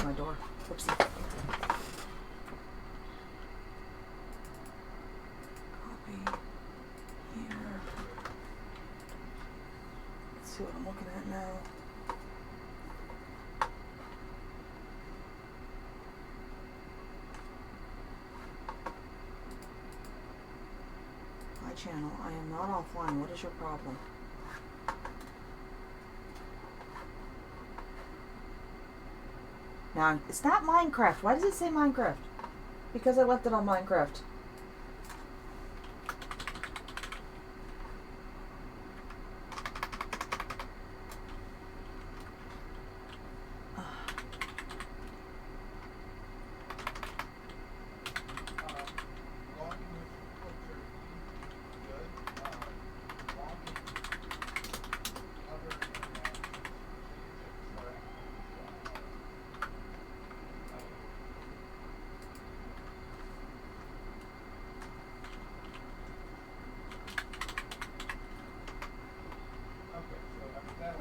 my door. Oopsie. Copy here. Let's see what I'm looking at now. Hi channel, I am not offline. What is your problem? Now, it's not Minecraft. Why does it say Minecraft? Because I left it on Minecraft.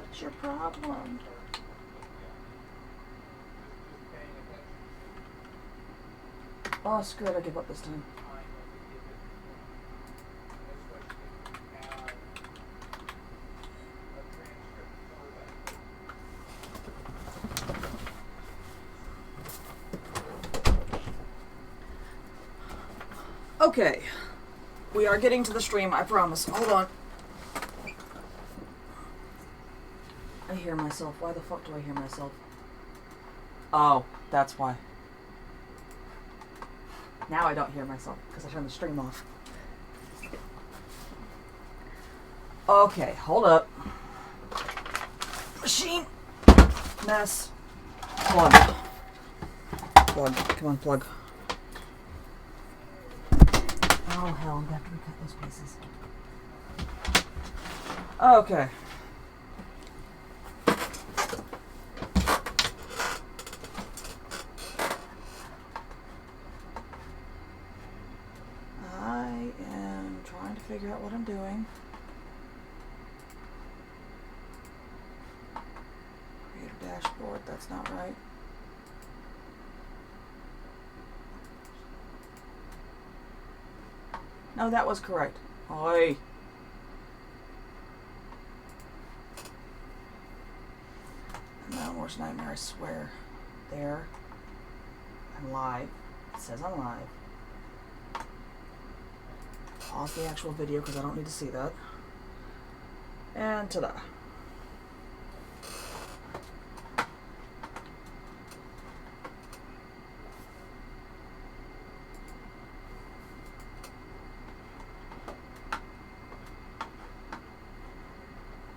What's your problem? Oh, screw it, I give up this time. Okay. We are getting to the stream, I promise. Hold on. I hear myself. Why the fuck do I hear myself? Oh, that's why. Now I don't hear myself because I turned the stream off. Okay, hold up. Machine. Mess. Plug. Plug. Come on, plug. Oh, hell, I'm going to have to recut those pieces. Okay. Figure out what I'm doing. Create a dashboard, that's not right. No, that was correct. Oi. And now worst nightmare, I swear. There. I'm live. It says I'm live. Pause the actual video because I don't need to see that. And ta-da.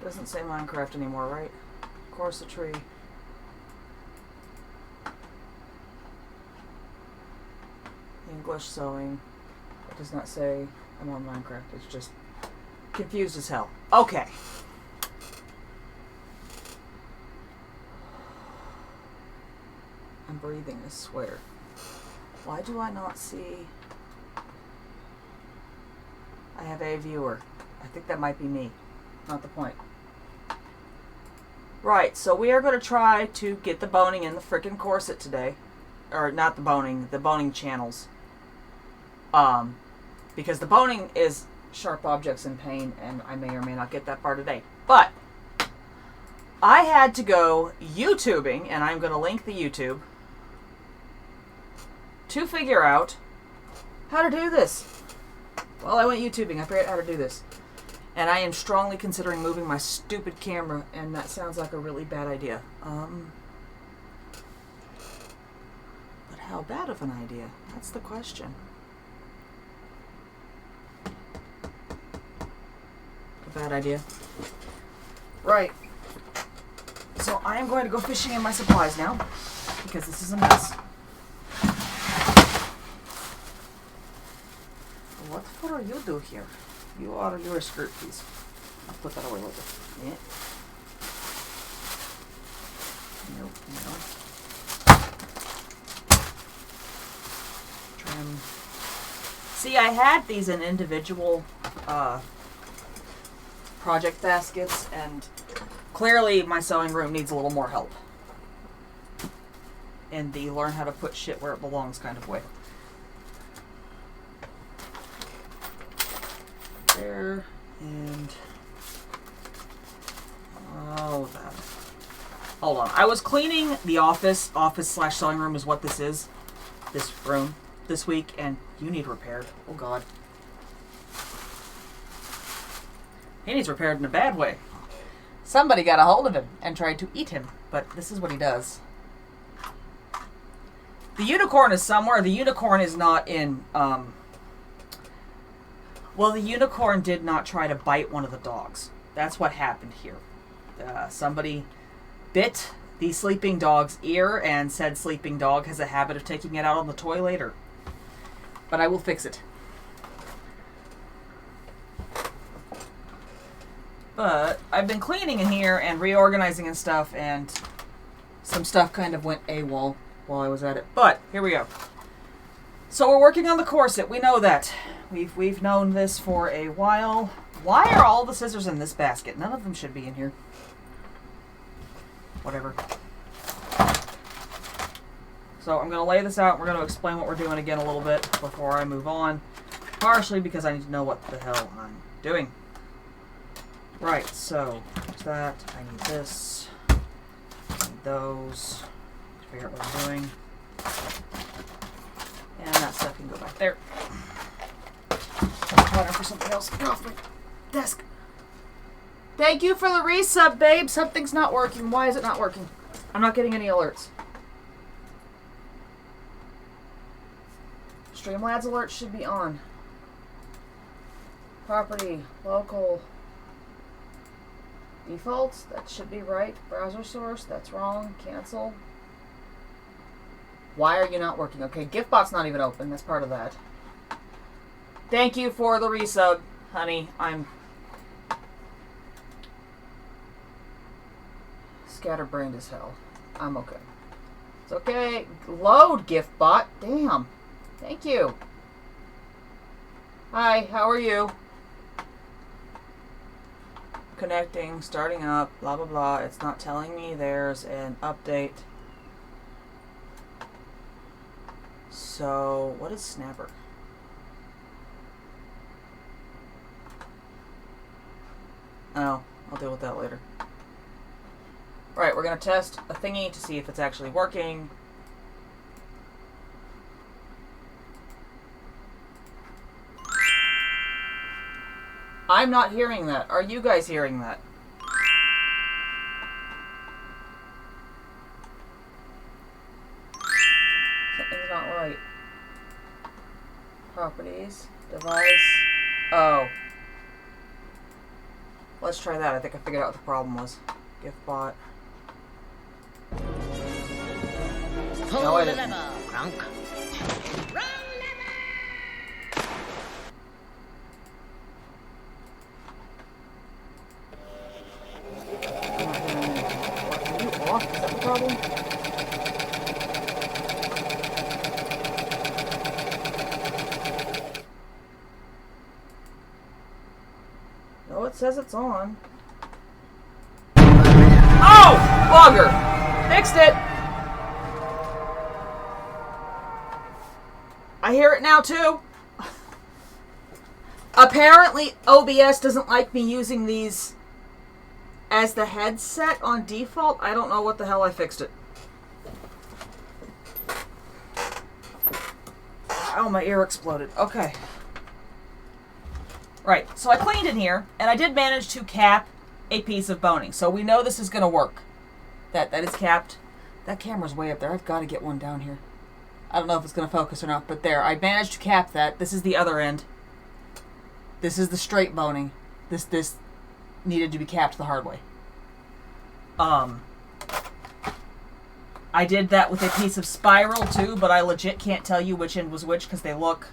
Doesn't say Minecraft anymore, right? Corset tree. English sewing. It does not say I'm on Minecraft. It's just confused as hell. Okay. I'm breathing, I swear. Why do I not see... I have a viewer. I think that might be me. Not the point. Right, so we are going to try to get the boning in the frickin' corset today. Or not the boning channels. Because the boning is sharp objects in pain, and I may or may not get that far today. But I had to go YouTubing, and I'm going to link the YouTube, to figure out how to do this. Well, I went YouTubing. I figured out how to do this. And I am strongly considering moving my stupid camera, and that sounds like a really bad idea. But how bad of an idea? That's the question. Bad idea. Right. So I am going to go fishing in my supplies now because this is a mess. What the fuck are you doing here? You're a skirt piece. I'll put that away later. Yeah. Nope. No. Trim. See, I had these in individual project baskets, and clearly my sewing room needs a little more help. in the learn how to put shit where it belongs kind of way. There, and oh, that. Hold on. I was cleaning the office slash sewing room is what this is. This room this week, and you need repaired. Oh God. He needs repaired in a bad way. Somebody got a hold of him and tried to eat him, but this is what he does. The unicorn is somewhere. The unicorn is not in, well, the unicorn did not try to bite one of the dogs. That's what happened here. Somebody bit the sleeping dog's ear and said sleeping dog has a habit of taking it out on the toy later. But I will fix it. But I've been cleaning in here and reorganizing and stuff, and some stuff kind of went AWOL while I was at it. But here we go. So we're working on the corset. We know that. We've known this for a while. Why are all the scissors in this basket? None of them should be in here. Whatever. So I'm going to lay this out. We're going to explain what we're doing again a little bit before I move on. Partially because I need to know what the hell I'm doing. Right, so there's that. I need this. I need those. Figure out what I'm doing. And that stuff can go back there. Water for something else. Get off my desk. Thank you for the resub, babe. Something's not working. Why is it not working? I'm not getting any alerts. Streamlabs alerts should be on. Property, local, defaults, that should be right. Browser source, that's wrong. Cancel. Why are you not working? Okay, GiftBot's not even open. That's part of that. Thank you for the resub, honey. I'm scatterbrained as hell. I'm okay. It's okay. Load, GiftBot. Damn. Thank you. Hi, how are you? Connecting, starting up, blah, blah, blah. It's not telling me there's an update. So, what is Snapper? Oh, I'll deal with that later. Right, we're going to test a thingy to see if it's actually working. I'm not hearing that. Are you guys hearing that? Something's not right. Properties. Device. Oh. Let's try that. I think I figured out what the problem was. GiftBot. No, I didn't. Is that the problem? No, it says it's on. Oh! Bugger! Fixed it! I hear it now too. Apparently OBS doesn't like me using these as the headset on default. I don't know what the hell I fixed it. Oh, my ear exploded. Okay. Right, so I cleaned in here, and I did manage to cap a piece of boning. So we know this is going to work. That is capped. That camera's way up there. I've got to get one down here. I don't know if it's going to focus or not, but there. I managed to cap that. This is the other end. This is the straight boning. This needed to be capped the hard way. I did that with a piece of spiral too, but I legit can't tell you which end was which because they look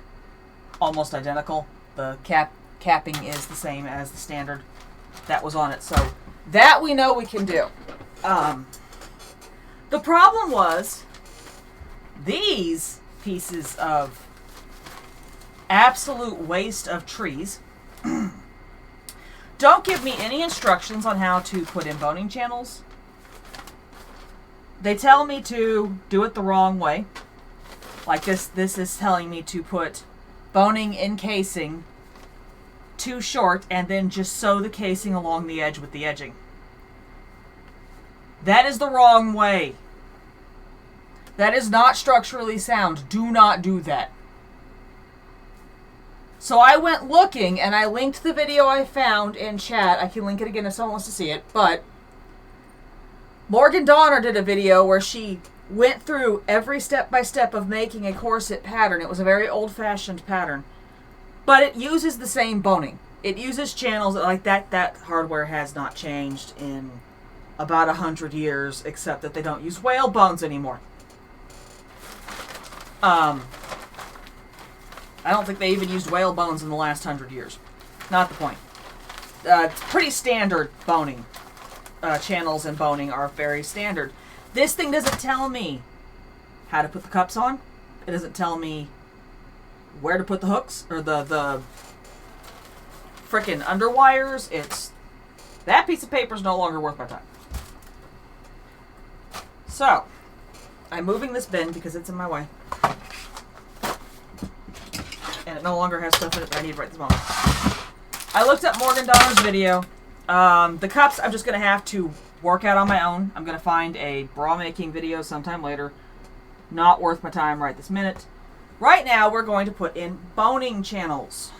almost identical. The capping is the same as the standard that was on it, so that we know we can do. The problem was these pieces of absolute waste of trees don't give me any instructions on how to put in boning channels. They tell me to do it the wrong way. Like this is telling me to put boning in casing too short and then just sew the casing along the edge with the edging. That is the wrong way. That is not structurally sound. Do not do that. So I went looking, and I linked the video I found in chat. I can link it again if someone wants to see it. But Morgan Donner did a video where she went through every step-by-step of making a corset pattern. It was a very old-fashioned pattern. But it uses the same boning. It uses channels like that. That hardware has not changed in about 100 years, except that they don't use whale bones anymore. I don't think they even used whale bones in the last 100 years. Not the point. It's pretty standard boning. Channels and boning are very standard. This thing doesn't tell me how to put the cups on. It doesn't tell me where to put the hooks or the frickin' underwires. That piece of paper is no longer worth my time. So, I'm moving this bin because it's in my way. And it no longer has stuff in it that I need right this moment. I looked up Morgan Donner's video. The cups I'm just going to have to work out on my own. I'm going to find a bra making video sometime later. Not worth my time right this minute. Right now we're going to put in boning channels.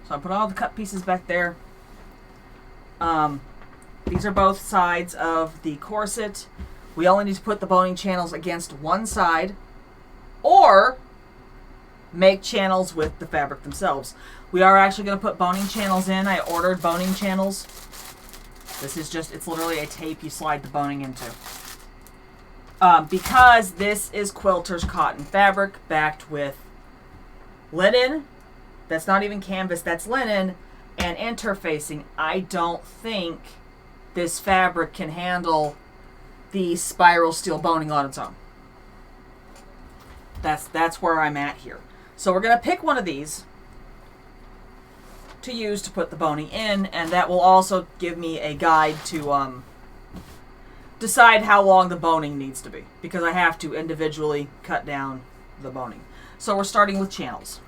So I put all the cut pieces back there. These are both sides of the corset. We only need to put the boning channels against one side, or make channels with the fabric themselves. We are actually going to put boning channels in. I ordered boning channels. This is just, it's literally a tape you slide the boning into. Because this is quilter's cotton fabric backed with linen. That's not even canvas, that's linen. And interfacing. I don't think this fabric can handle the spiral steel boning on its own. That's where I'm at here. So we're going to pick one of these to use to put the boning in, and that will also give me a guide to decide how long the boning needs to be, because I have to individually cut down the boning. So we're starting with channels.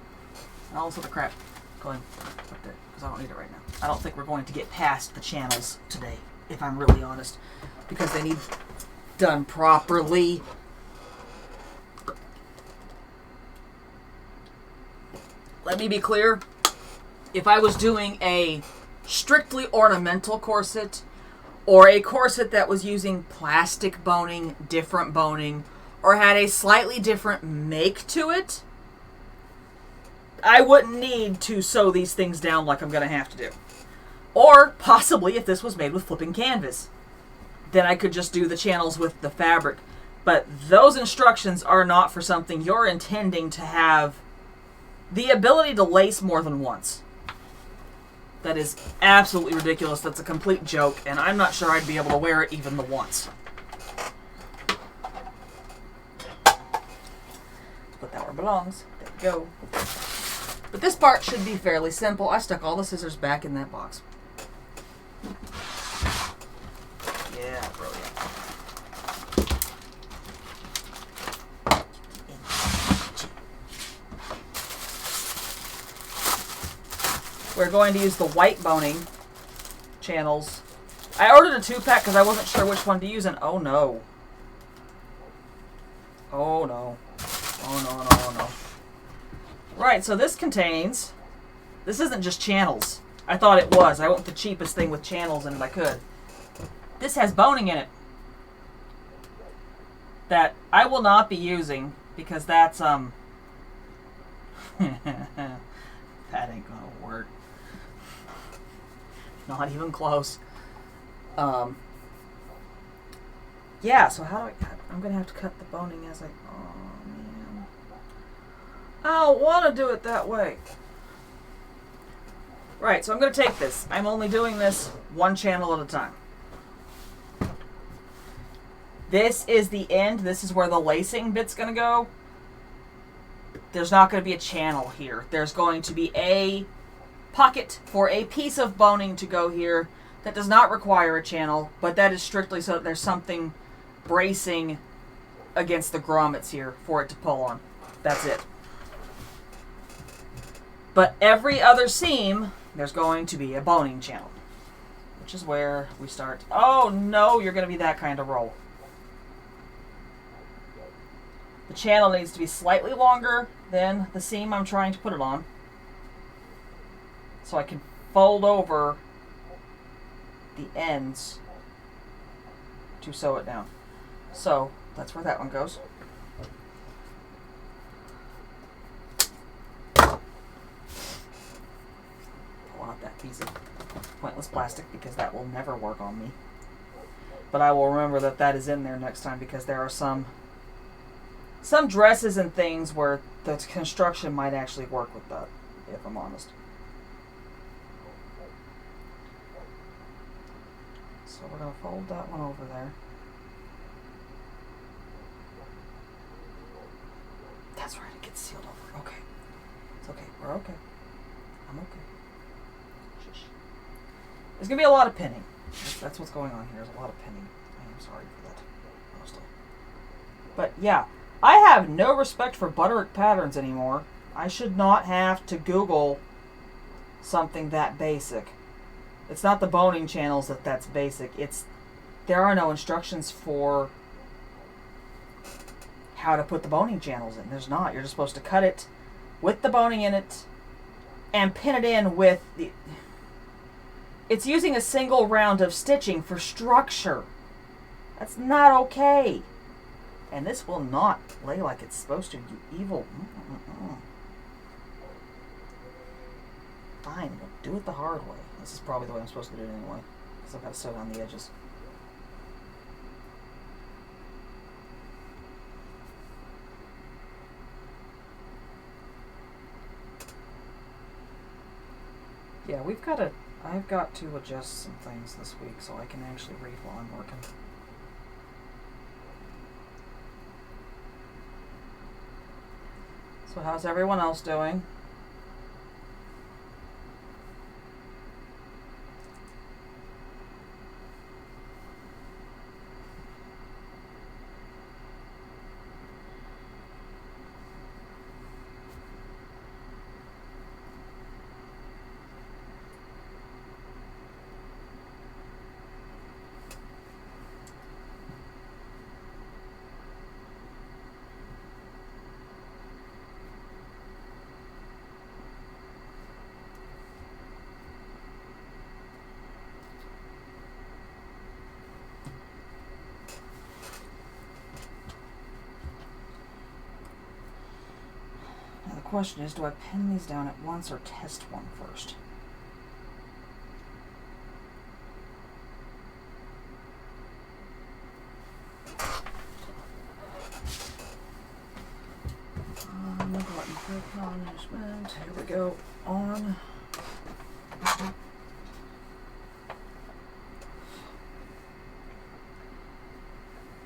And also the crap going up there, because I don't need it right now. I don't think we're going to get past the channels today, if I'm really honest, because they need done properly. Let me be clear. If I was doing a strictly ornamental corset, or a corset that was using plastic boning, different boning, or had a slightly different make to it, I wouldn't need to sew these things down like I'm going to have to do. Or possibly if this was made with flipping canvas, then I could just do the channels with the fabric. But those instructions are not for something you're intending to have the ability to lace more than once. That is absolutely ridiculous. That's a complete joke, and I'm not sure I'd be able to wear it even the once. Put that where it belongs. There we go. But this part should be fairly simple. I stuck all the scissors back in that box. Yeah, brilliant. We're going to use the white boning channels. I ordered a 2-pack because I wasn't sure which one to use, and oh no. Oh no. Oh no, no, oh no. Right, so this contains... This isn't just channels. I thought it was. I went with the cheapest thing with channels in it I could. This has boning in it. That I will not be using because that's, that ain't gonna work. Not even close. Yeah, so how do I'm gonna have to cut the boning as I... Oh, man. I don't want to do it that way. Right, so I'm gonna take this. I'm only doing this one channel at a time. This is the end. This is where the lacing bit's gonna go. There's not gonna be a channel here. There's going to be a pocket for a piece of boning to go here. that does not require a channel, but that is strictly so that there's something bracing against the grommets here for it to pull on. That's it. But every other seam, there's going to be a boning channel, which is where we start. Oh no, you're going to be that kind of roll. The channel needs to be slightly longer than the seam I'm trying to put it on, so I can fold over the ends to sew it down. So that's where that one goes. Pull out that piece of pointless plastic because that will never work on me. But I will remember that that is in there next time, because there are some dresses and things where the construction might actually work with that, if I'm honest. So we're going to fold that one over there. That's right, it gets sealed over. Okay. It's okay. We're okay. I'm okay. Shush. There's going to be a lot of pinning. That's what's going on here. There's a lot of pinning. I am sorry for that, honestly. But yeah, I have no respect for butterick patterns anymore. I should not have to Google something that basic. It's not the boning channels that's basic. There are no instructions for how to put the boning channels in. There's not. You're just supposed to cut it with the boning in it and pin it in with the... It's using a single round of stitching for structure. That's not okay. And this will not lay like it's supposed to, you evil. Fine, we'll do it the hard way. This is probably the way I'm supposed to do it anyway, because I've got to sew down the edges. Yeah, I've got to adjust some things this week so I can actually read while I'm working. So how's everyone else doing? The question is, do I pin these down at once or test one first? Management. Here we go. On.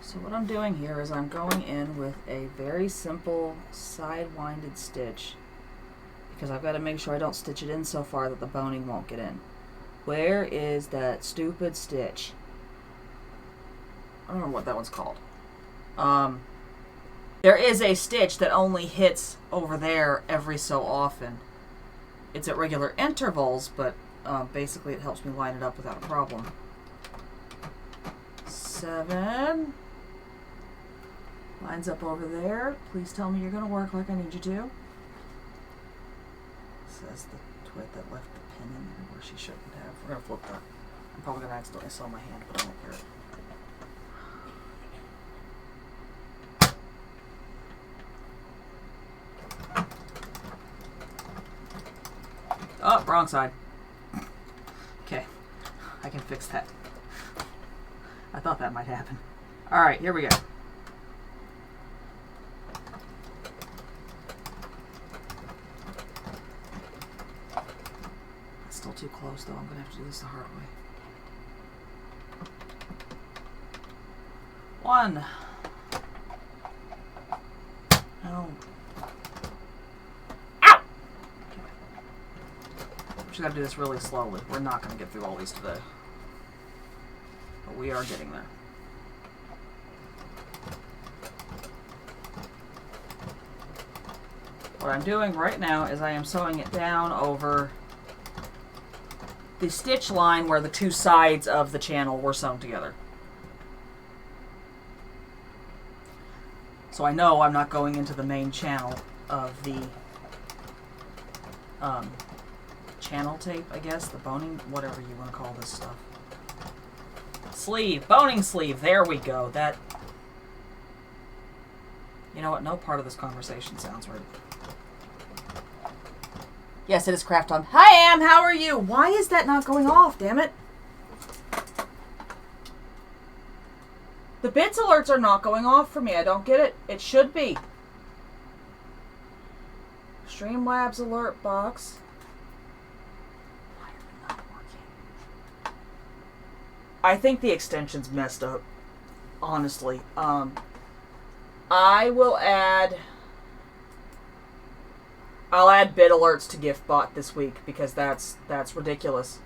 So what I'm doing here is I'm going in with a very simple side-winded stitch, because I've got to make sure I don't stitch it in so far that the boning won't get in. Where is that stupid stitch? I don't know what that one's called. There is a stitch that only hits over there every so often. It's at regular intervals, but basically it helps me line it up without a problem. 7. Lines up over there. Please tell me you're going to work like I need you to. Says the twit that left the pin in there where she shouldn't have. We're going to flip that. I'm probably going to accidentally sew my hand, but I don't care. Oh, wrong side. Okay, I can fix that. I thought that might happen. Alright, here we go. It's still too close though, I'm going to have to do this the hard way. 1. No. Just gotta do this really slowly. We're not gonna get through all these today. but we are getting there. What I'm doing right now is I am sewing it down over the stitch line where the two sides of the channel were sewn together. So I know I'm not going into the main channel of the channel tape, I guess, the boning, whatever you want to call this stuff. Sleeve, boning sleeve, there we go. That, you know what, no part of this conversation sounds right. Yes, it is craft time. Hi, Am, how are you? Why is that not going off, damn it? The bits alerts are not going off for me. I don't get it. It should be. Streamlabs alert box. Why are they not working? I think the extension's messed up. Honestly. I will add... I'll add bit alerts to GiftBot this week because that's ridiculous.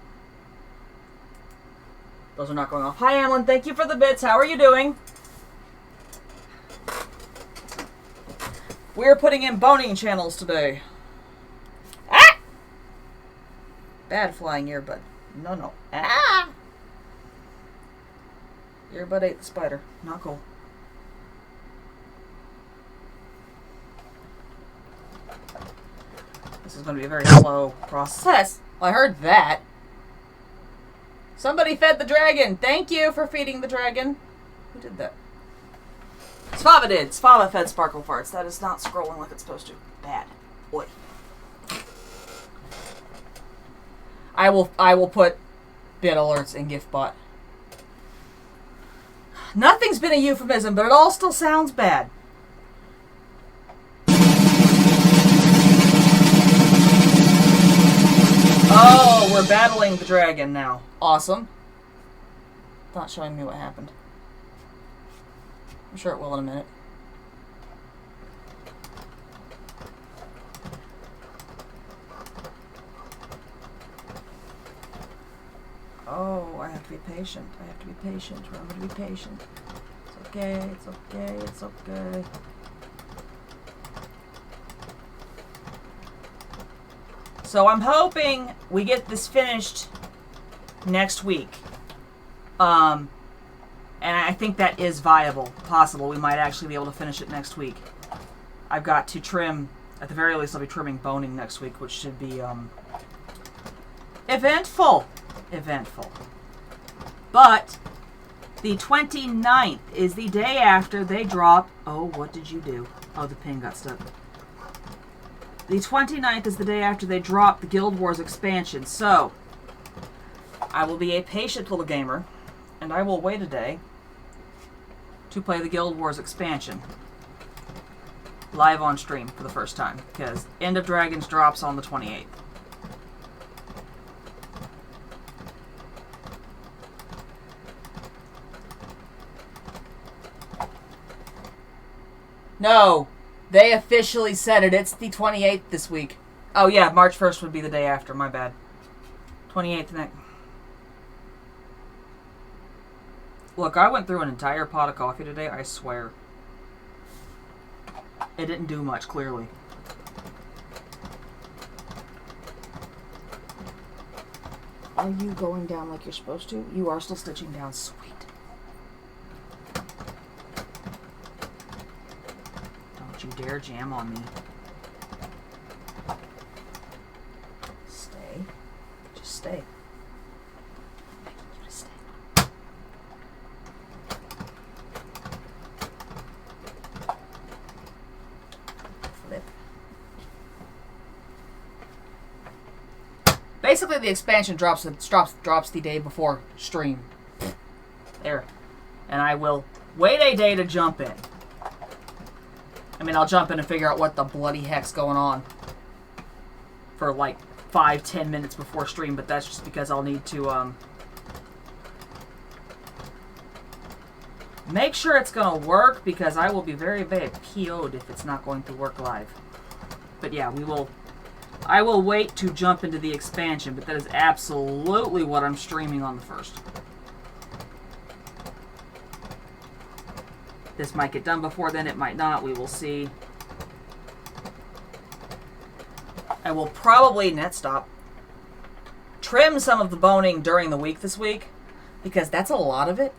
Those are not going off. Hi, Amlin. Thank you for the bits. How are you doing? We're putting in boning channels today. Ah! Bad flying earbud. No. Ah! Earbud ate the spider. Not cool. This is going to be a very slow process. I heard that. Somebody fed the dragon. Thank you for feeding the dragon. Who did that? Svava did. Svava fed Sparkle Farts. That is not scrolling like it's supposed to. Bad. Boy. I will put bit alerts in GiftBot. Nothing's been a euphemism, but it all still sounds bad. Oh, we're battling the dragon now. Awesome. Not showing me what happened. I'm sure it will in a minute. Oh, I have to be patient. I have to be patient. Remember to be patient. It's okay. It's okay. It's okay. So I'm hoping we get this finished next week. And I think that is viable, possible. We might actually be able to finish it next week. I've got to trim, at the very least I'll be trimming boning next week, which should be eventful. Eventful. But the 29th is the day after they drop... Oh, what did you do? Oh, the pin got stuck. The 29th is the day after they drop the Guild Wars expansion, so I will be a patient little gamer, and I will wait a day to play the Guild Wars expansion live on stream for the first time, because End of Dragons drops on the 28th. No! They officially said it. It's the 28th this week. Oh, yeah. March 1st would be the day after. My bad. 28th next. Look, I went through an entire pot of coffee today. I swear. It didn't do much, clearly. Are you going down like you're supposed to? You are still stitching down. Sweet. You dare jam on me. Stay. Just stay. I'm begging you to stay. Flip. Basically, the expansion drops the day before stream. There. And I will wait a day to jump in. I mean, I'll jump in and figure out what the bloody heck's going on for like 5-10 minutes before stream, but that's just because I'll need to make sure it's going to work, because I will be very, very PO'd if it's not going to work live. But yeah, I will wait to jump into the expansion, but that is absolutely what I'm streaming on the 1st. This might get done before then, it might not, we will see. I will probably, trim some of the boning during the week this week, because that's a lot of it.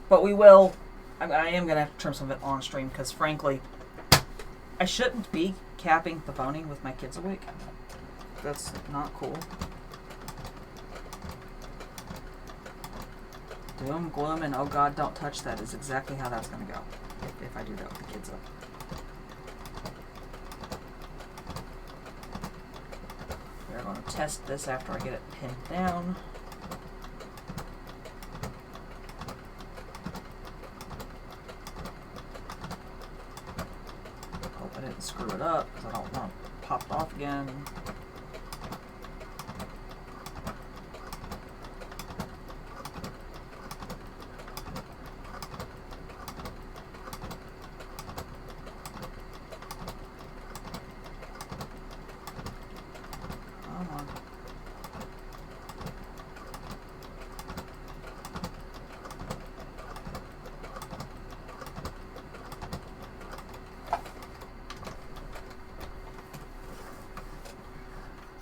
But we will, I am going to trim some of it on stream, because frankly, I shouldn't be capping the boning with my kids awake. That's not cool. Doom, gloom, and oh god, don't touch that is exactly how that's going to go, if I do that with the kids up. We're going to test this after I get it pinned down. Hope I didn't screw it up, because I don't want it popped off again.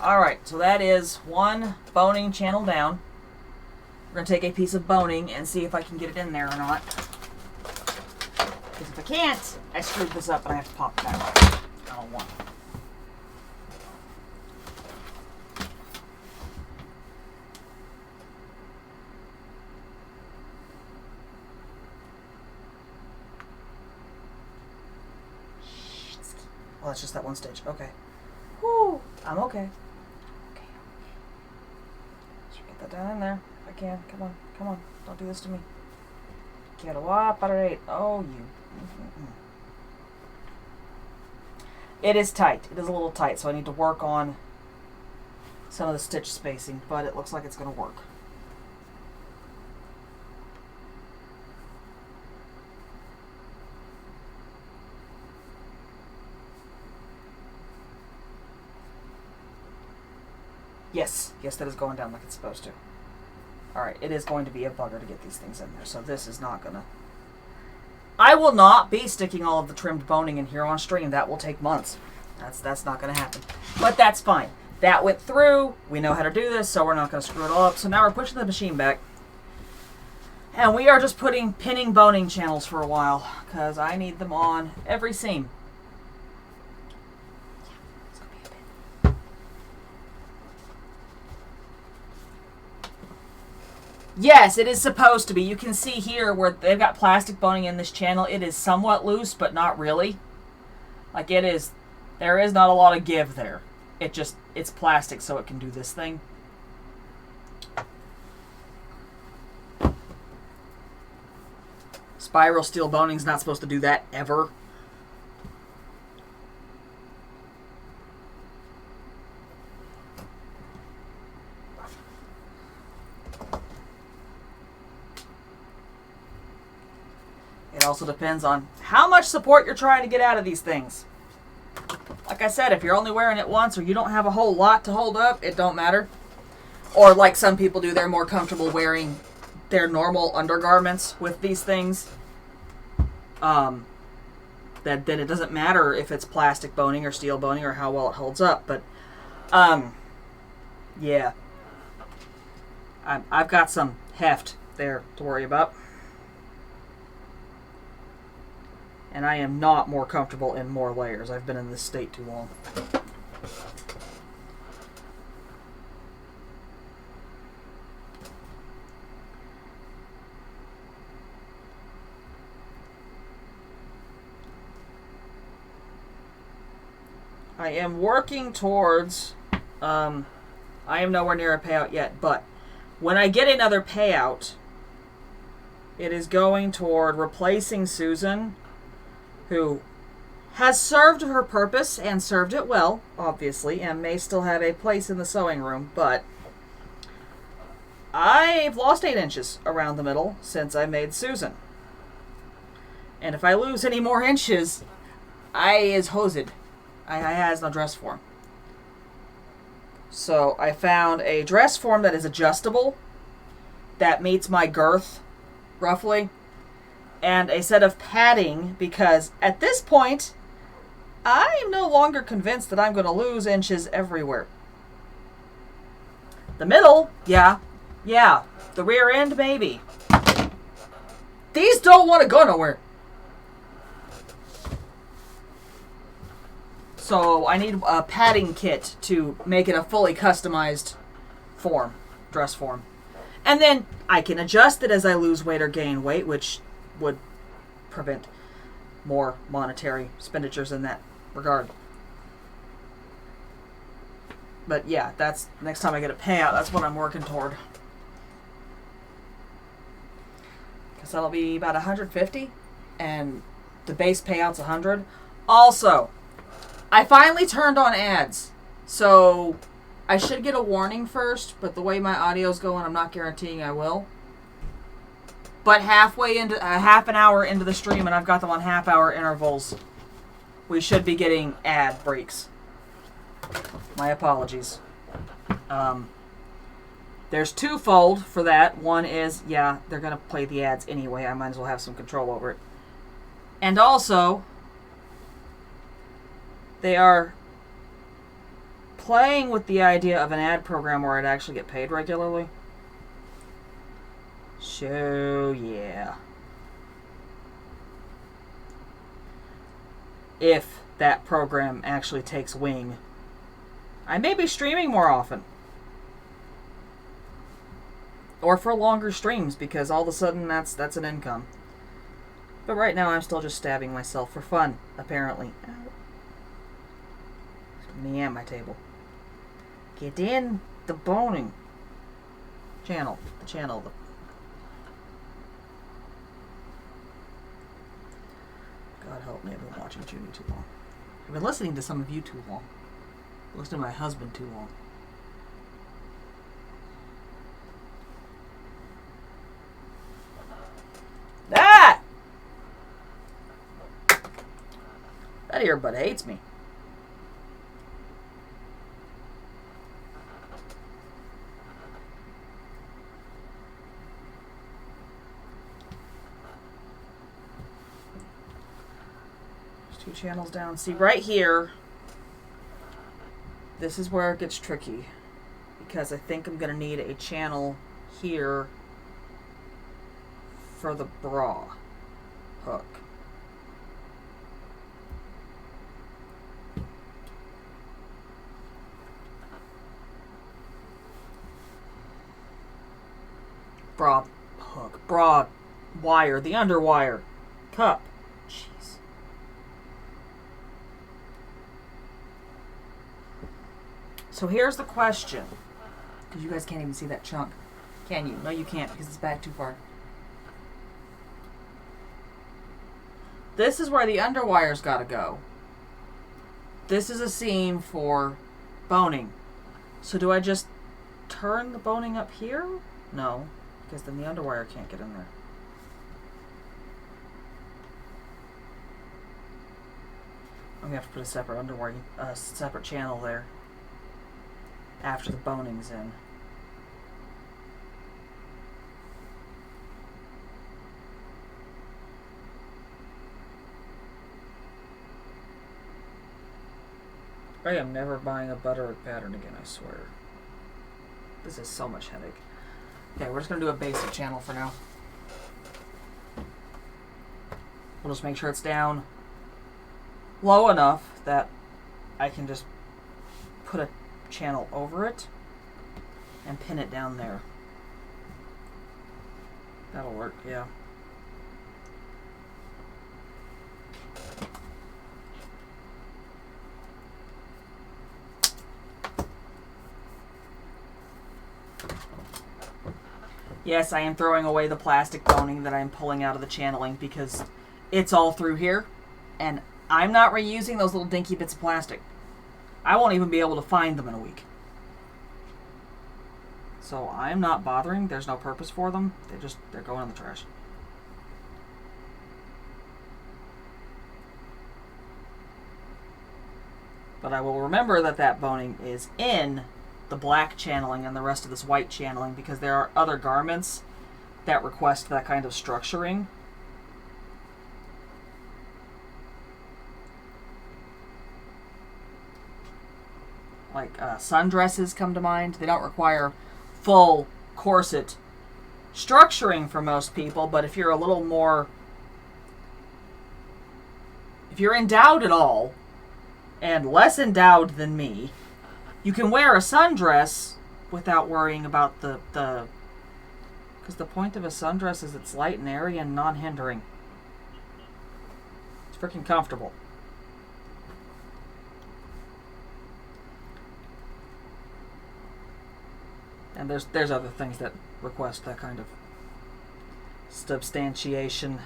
Alright, so that is one boning channel down. We're going to take a piece of boning and see if I can get it in there or not. Because if I can't, I screwed this up and I have to pop it back up. I don't want it. Oh, that's just that one stitch. Okay. Whew. I'm okay. Get that down in there. If I can. Come on. Come on. Don't do this to me. Cooperate. Oh, you. It is tight. It is a little tight, so I need to work on some of the stitch spacing, but it looks like it's going to work. Yes, that is going down like it's supposed to. Alright, it is going to be a bugger to get these things in there, so this is not gonna... I will not be sticking all of the trimmed boning in here on stream. That will take months. That's not gonna happen. But that's fine. That went through. We know how to do this, so we're not gonna screw it all up. So now we're pushing the machine back. And we are just pinning boning channels for a while, because I need them on every seam. Yes, it is supposed to be. You can see here where they've got plastic boning in this channel. It is somewhat loose, but not really. Like it is, there is not a lot of give there. It's plastic, so it can do this thing. Spiral steel boning's not supposed to do that ever. It also depends on how much support you're trying to get out of these things. Like I said, if you're only wearing it once or you don't have a whole lot to hold up, it don't matter. Or like some people do, they're more comfortable wearing their normal undergarments with these things. Then it doesn't matter if it's plastic boning or steel boning or how well it holds up. But, yeah. I've got some heft there to worry about. And I am not more comfortable in more layers. I've been in this state too long. I am working towards, I am nowhere near a payout yet, but when I get another payout, it is going toward replacing Susan, who has served her purpose and served it well, obviously, and may still have a place in the sewing room, but I've lost 8 inches around the middle since I made Susan. And if I lose any more inches, I is hosed. I has no dress form. So I found a dress form that is adjustable, that meets my girth, roughly. and a set of padding, because at this point, I am no longer convinced that I'm going to lose inches everywhere. The middle, yeah. The rear end, maybe. These don't want to go nowhere. So I need a padding kit to make it a fully customized form, dress form. And then I can adjust it as I lose weight or gain weight, which would prevent more monetary expenditures in that regard. But yeah, that's next time I get a payout, that's what I'm working toward. Because that'll be about $150, and the base payout's $100. Also, I finally turned on ads, so I should get a warning first, but the way my audio's going, I'm not guaranteeing I will. But halfway into, half an hour into the stream, and I've got them on half-hour intervals, we should be getting ad breaks. My apologies. There's twofold for that. One is, yeah, they're going to play the ads anyway. I might as well have some control over it. And also, they are playing with the idea of an ad program where I'd actually get paid regularly. So, yeah. If that program actually takes wing, I may be streaming more often. Or for longer streams, because all of a sudden that's an income. But right now I'm still just stabbing myself for fun, apparently. Me and my table. Get in the boning channel. The channel. God help me, I've been watching Judy too long. I've been listening to some of you too long. I've listened to my husband too long. Ah! That earbud hates me. There's 2 channels down. See, right here, this is where it gets tricky, because I think I'm going to need a channel here for the bra hook. Bra hook. Bra wire. The underwire. Cup. Jeez. So here's the question. Because you guys can't even see that chunk. Can you? No, you can't, because it's back too far. This is where the underwire's got to go. This is a seam for boning. So do I just turn the boning up here? No, because then the underwire can't get in there. I'm going to have to put a separate underwire, separate channel there after the boning's in. I am never buying a butterick pattern again, I swear. This is so much headache. Okay, we're just going to do a basic channel for now. We'll just make sure it's down low enough that I can just put a channel over it and pin it down there. That'll work, yeah. Yes, I am throwing away the plastic boning that I'm pulling out of the channeling because it's all through here, and I'm not reusing those little dinky bits of plastic. I won't even be able to find them in a week. So I'm not bothering. There's no purpose for them. They're going in the trash. But I will remember that boning is in the black channeling and the rest of this white channeling, because there are other garments that request that kind of structuring. like sundresses come to mind. They don't require full corset structuring for most people, but if you're a little more, if you're endowed at all, and less endowed than me, you can wear a sundress without worrying about the because the point of a sundress is it's light and airy and non-hindering. It's freaking comfortable. And there's other things that request that kind of substantiation.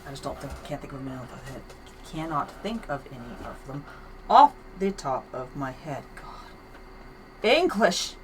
I just can't think of them off the head. Cannot think of any of them off the top of my head. God. English!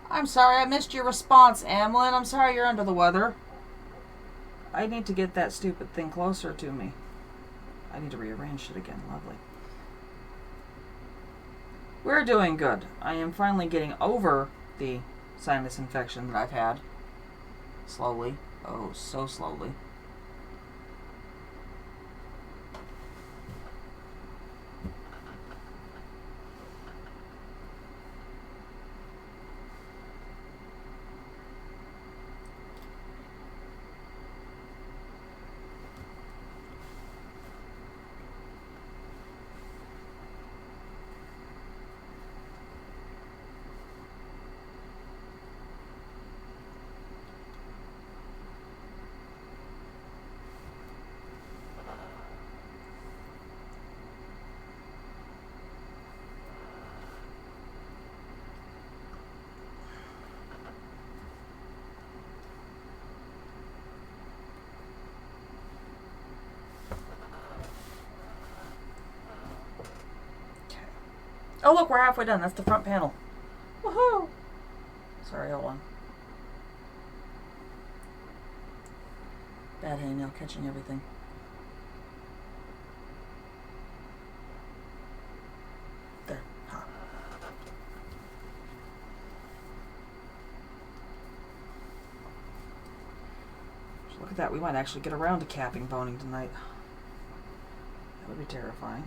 I'm sorry I missed your response, Amlin. I'm sorry you're under the weather. I need to get that stupid thing closer to me. I need to rearrange it again. Lovely. We're doing good. I am finally getting over the sinus infection that I've had. Slowly. Oh, so slowly. Oh, look, we're halfway done. That's the front panel. Woohoo! Sorry, hold on. Bad hangnail catching everything. There. Huh. So look at that. We might actually get around to capping boning tonight. That would be terrifying.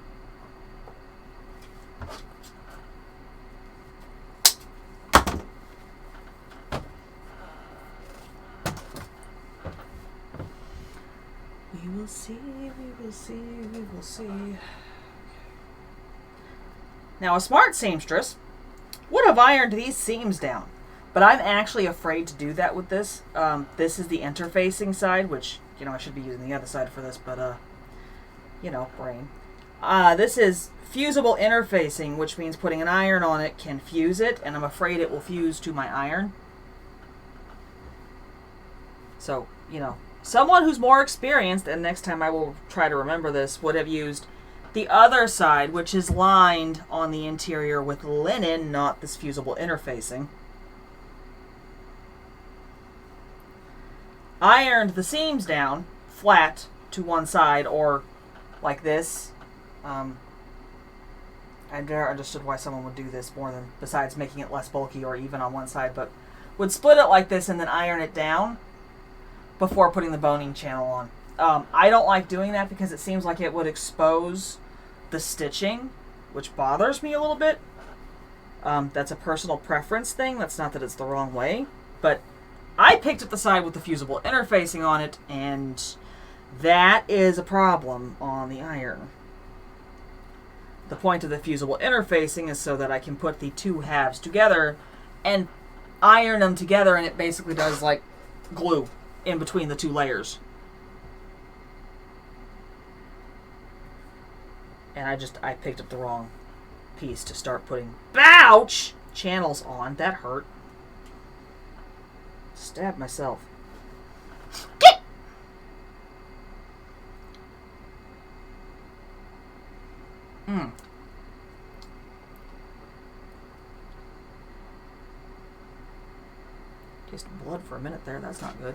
We will see, we will see, we will see. Now, a smart seamstress would have ironed these seams down, but I'm actually afraid to do that with this. This is the interfacing side, which, you know, I should be using the other side for this, but, you know, brain. This is fusible interfacing, which means putting an iron on it can fuse it, and I'm afraid it will fuse to my iron. So, you know, someone who's more experienced, and next time I will try to remember this, would have used the other side, which is lined on the interior with linen, not this fusible interfacing. Ironed the seams down flat to one side, or like this. I never understood why someone would do this more than, besides making it less bulky or even on one side, but would split it like this and then iron it down before putting the boning channel on. I don't like doing that because it seems like it would expose the stitching, which bothers me a little bit. That's a personal preference thing. That's not that it's the wrong way, but I picked up the side with the fusible interfacing on it, and that is a problem on the iron. The point of the fusible interfacing is so that I can put the two halves together and iron them together, and it basically does like glue in between the two layers. And I picked up the wrong piece to start putting channels on. That hurt. Stab myself. Get! Just blood for a minute there. That's not good.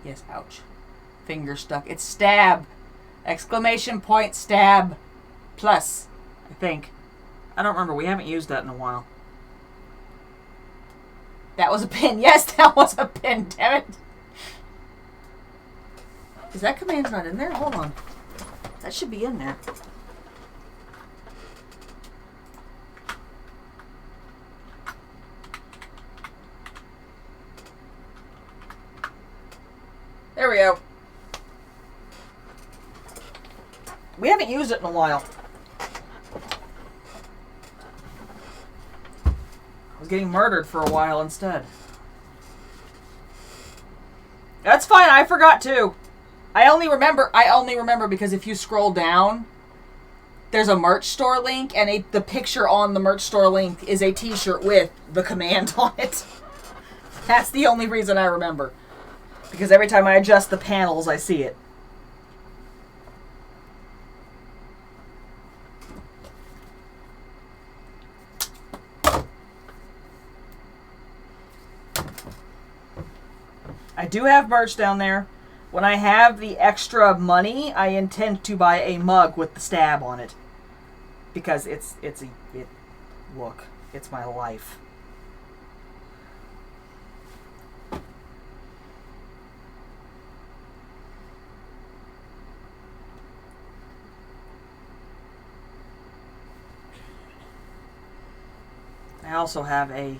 Yes, ouch. Finger stuck. It's stab! Exclamation point stab. Plus, I think. I don't remember. We haven't used that in a while. That was a pin. Yes, that was a pin. Damn it. Is that command not in there? Hold on. That should be in there. There we go. We haven't used it in a while. I was getting murdered for a while instead. That's fine. I forgot too. I only remember because if you scroll down, there's a merch store link, and the picture on the merch store link is a t-shirt with the command on it. That's the only reason I remember. Because every time I adjust the panels, I see it. I do have merch down there. When I have the extra money, I intend to buy a mug with the stab on it. Because look, it's my life. I also have I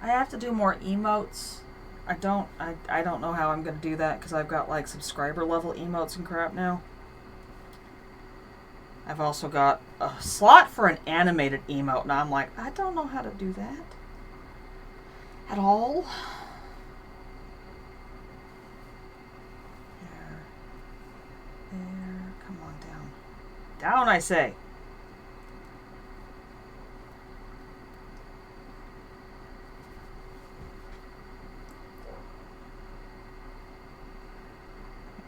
have to do more emotes. I don't know how I'm going to do that because I've got like subscriber level emotes and crap now. I've also got a slot for an animated emote, and I'm like, I don't know how to do that at all. There, come on down. Down, I say.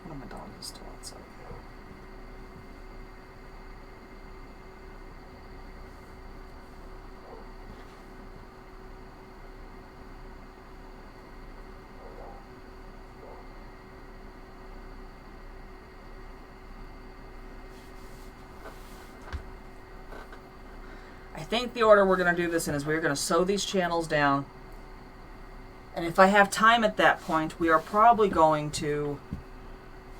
My dog is still outside. I think the order we're going to do this in is we're going to sew these channels down. And if I have time at that point, we are probably going to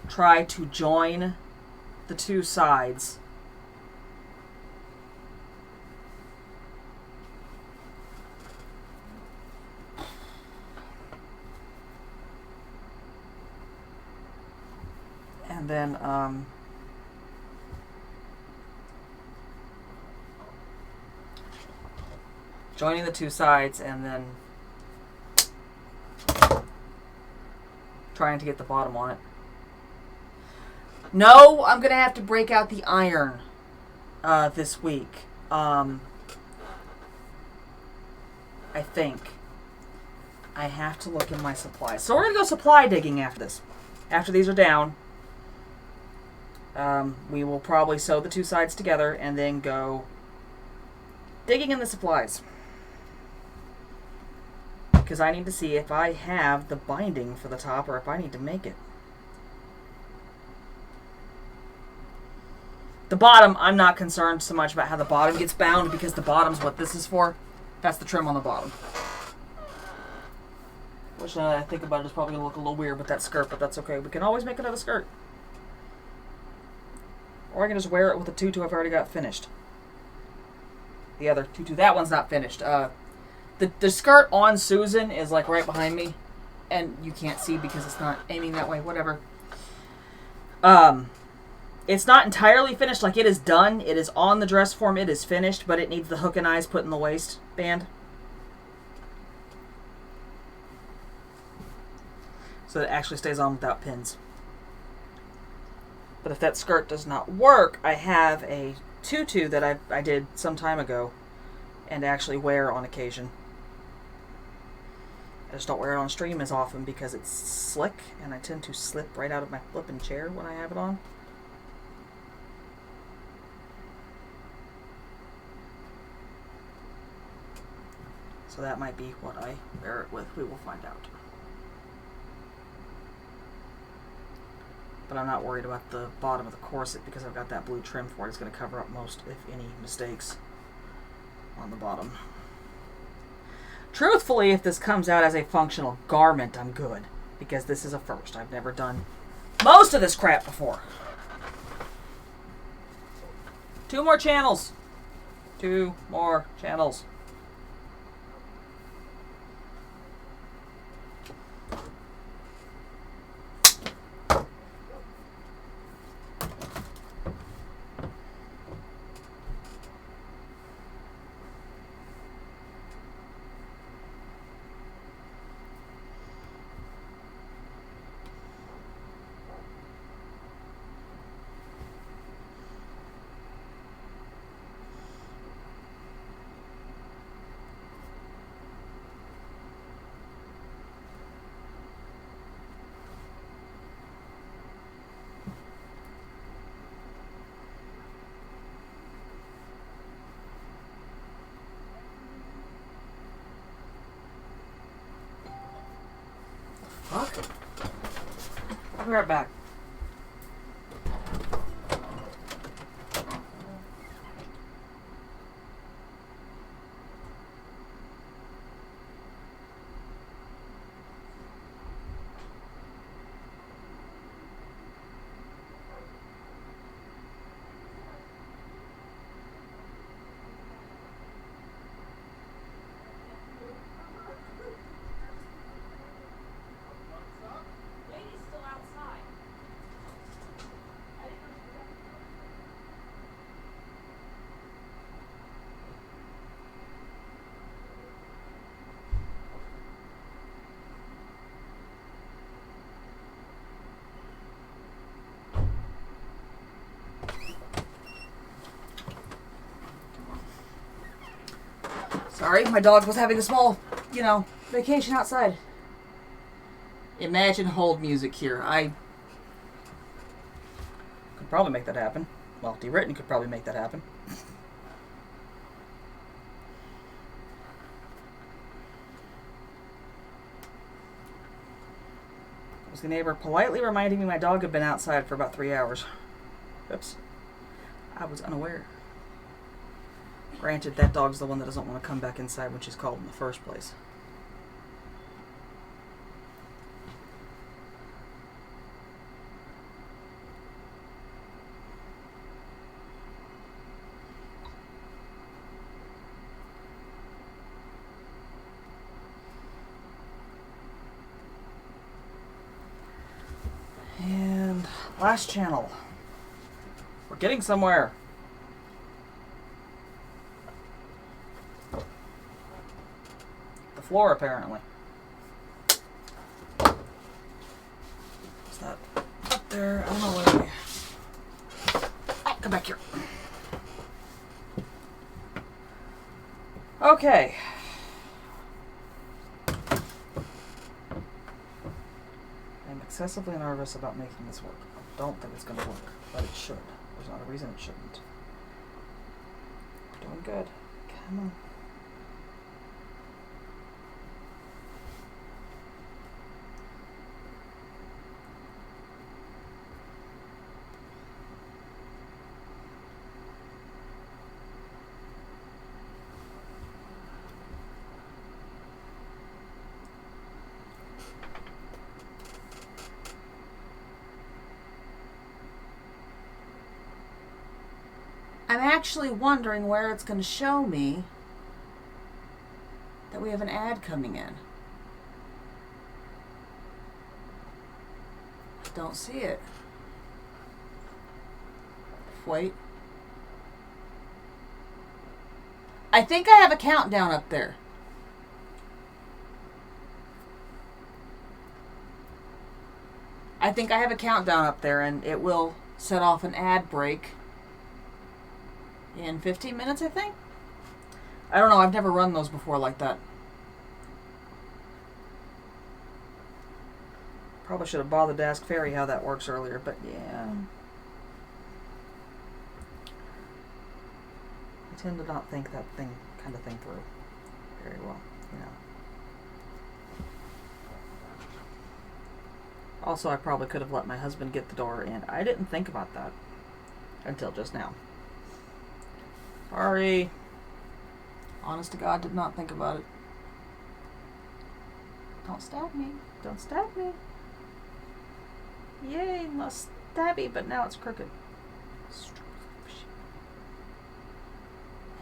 try to join the two sides. And then joining the two sides and then trying to get the bottom on it. No, I'm going to have to break out the iron this week. I think. I have to look in my supplies. So we're going to go supply digging after this. After these are down, we will probably sew the two sides together and then go digging in the supplies. Because I need to see if I have the binding for the top or if I need to make it. The bottom, I'm not concerned so much about how the bottom gets bound because the bottom's what this is for. That's the trim on the bottom. Which now that I think about it is probably going to look a little weird with that skirt, but that's okay. We can always make another skirt. Or I can just wear it with a tutu I've already got finished. The other tutu, that one's not finished. The skirt on Susan is like right behind me. And you can't see because it's not aiming that way, whatever. It's not entirely finished, like it is done. It is on the dress form, it is finished, but it needs the hook and eyes put in the waistband. So it actually stays on without pins. But if that skirt does not work, I have a tutu that I did some time ago and actually wear on occasion. I just don't wear it on stream as often because it's slick and I tend to slip right out of my flipping chair when I have it on. So that might be what I wear it with. We will find out. But I'm not worried about the bottom of the corset because I've got that blue trim for it. It's going to cover up most, if any, mistakes on the bottom. Truthfully, if this comes out as a functional garment, I'm good. Because this is a first. I've never done most of this crap before. 2 more channels. 2 more channels. Fuck. I'll be right back. Sorry, my dog was having a small, vacation outside. Imagine hold music here. I could probably make that happen. Well, D-Written could probably make that happen. Was the neighbor politely reminding me my dog had been outside for about 3 hours. Oops. I was unaware. Granted, that dog's the one that doesn't want to come back inside when she's called in the first place. And last channel. We're getting somewhere. Floor, apparently. Is that up there? I don't know where. Oh, come back here. Okay. I'm excessively nervous about making this work. I don't think it's going to work, but it should. There's not a reason it shouldn't. We're doing good. Come on. I'm actually wondering where it's going to show me that we have an ad coming in. I don't see it. Wait. I think I have a countdown up there. I think I have a countdown up there, and it will set off an ad break in 15 minutes, I think. I don't know, I've never run those before like that. Probably should have bothered to ask Fairy how that works earlier, but yeah. I tend to not think that kind of thing through very well, you know. Also, I probably could have let my husband get the door in. I didn't think about that until just now. Sorry. Honest to God, did not think about it. Don't stab me. Don't stab me. Yay, less stabby, but now it's crooked.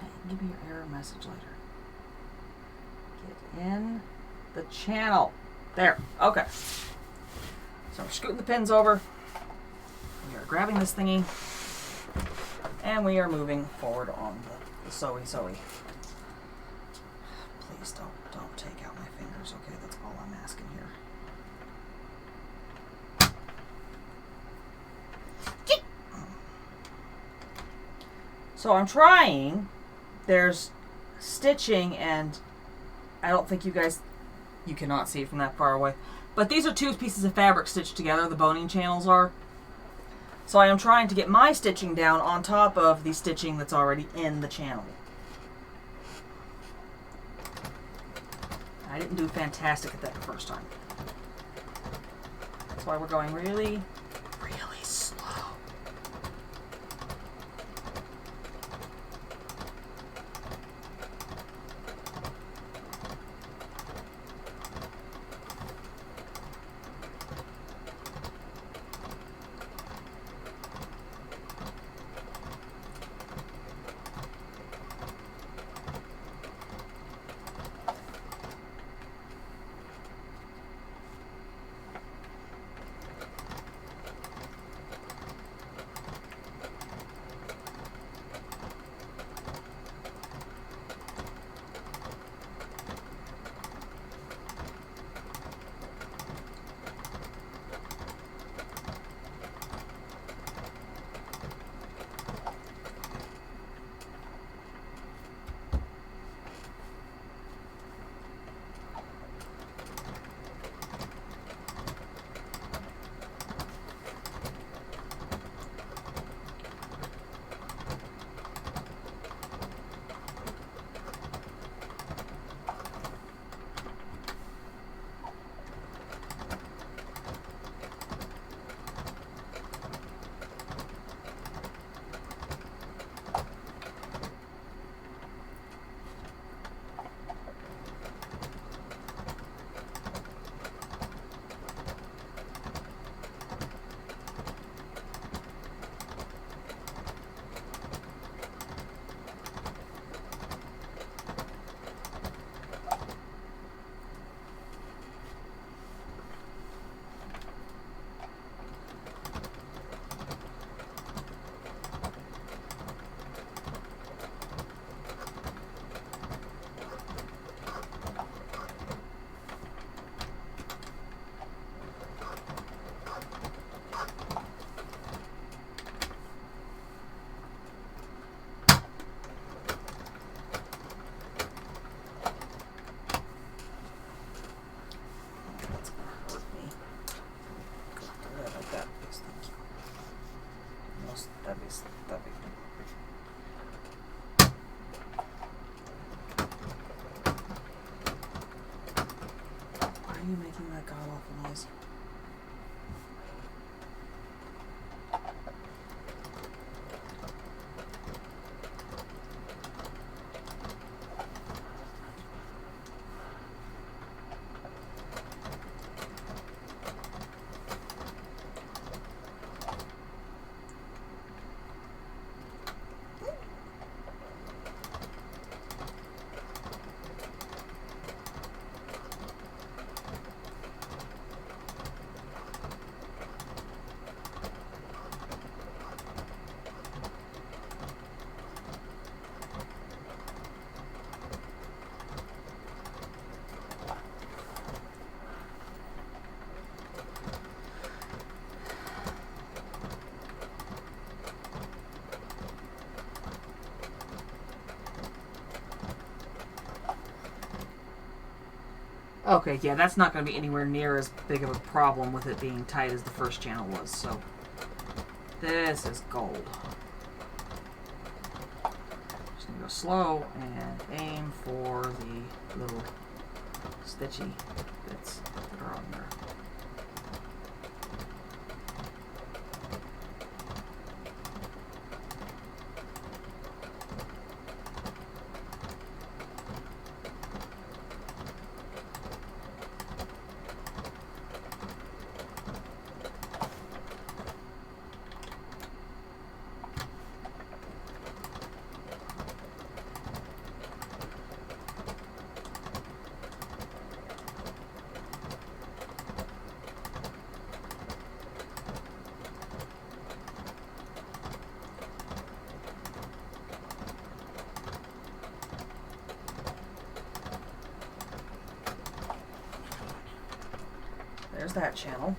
Hey, give me your error message later. Get in the channel. There. Okay. So we're scooting the pins over. We are grabbing this thingy. And we are moving forward on the sewy. Please don't take out my fingers, okay? That's all I'm asking here. So I'm trying. There's stitching, and I don't think you cannot see it from that far away. But these are two pieces of fabric stitched together, the boning channels are. So I am trying to get my stitching down on top of the stitching that's already in the channel. I didn't do fantastic at that the first time. That's why we're going really, really slow. Why are you making that god-awful noise? Okay, yeah, that's not going to be anywhere near as big of a problem with it being tight as the first channel was, so this is gold. Just going to go slow and aim for the little stitchy bits that are on there. There's that channel.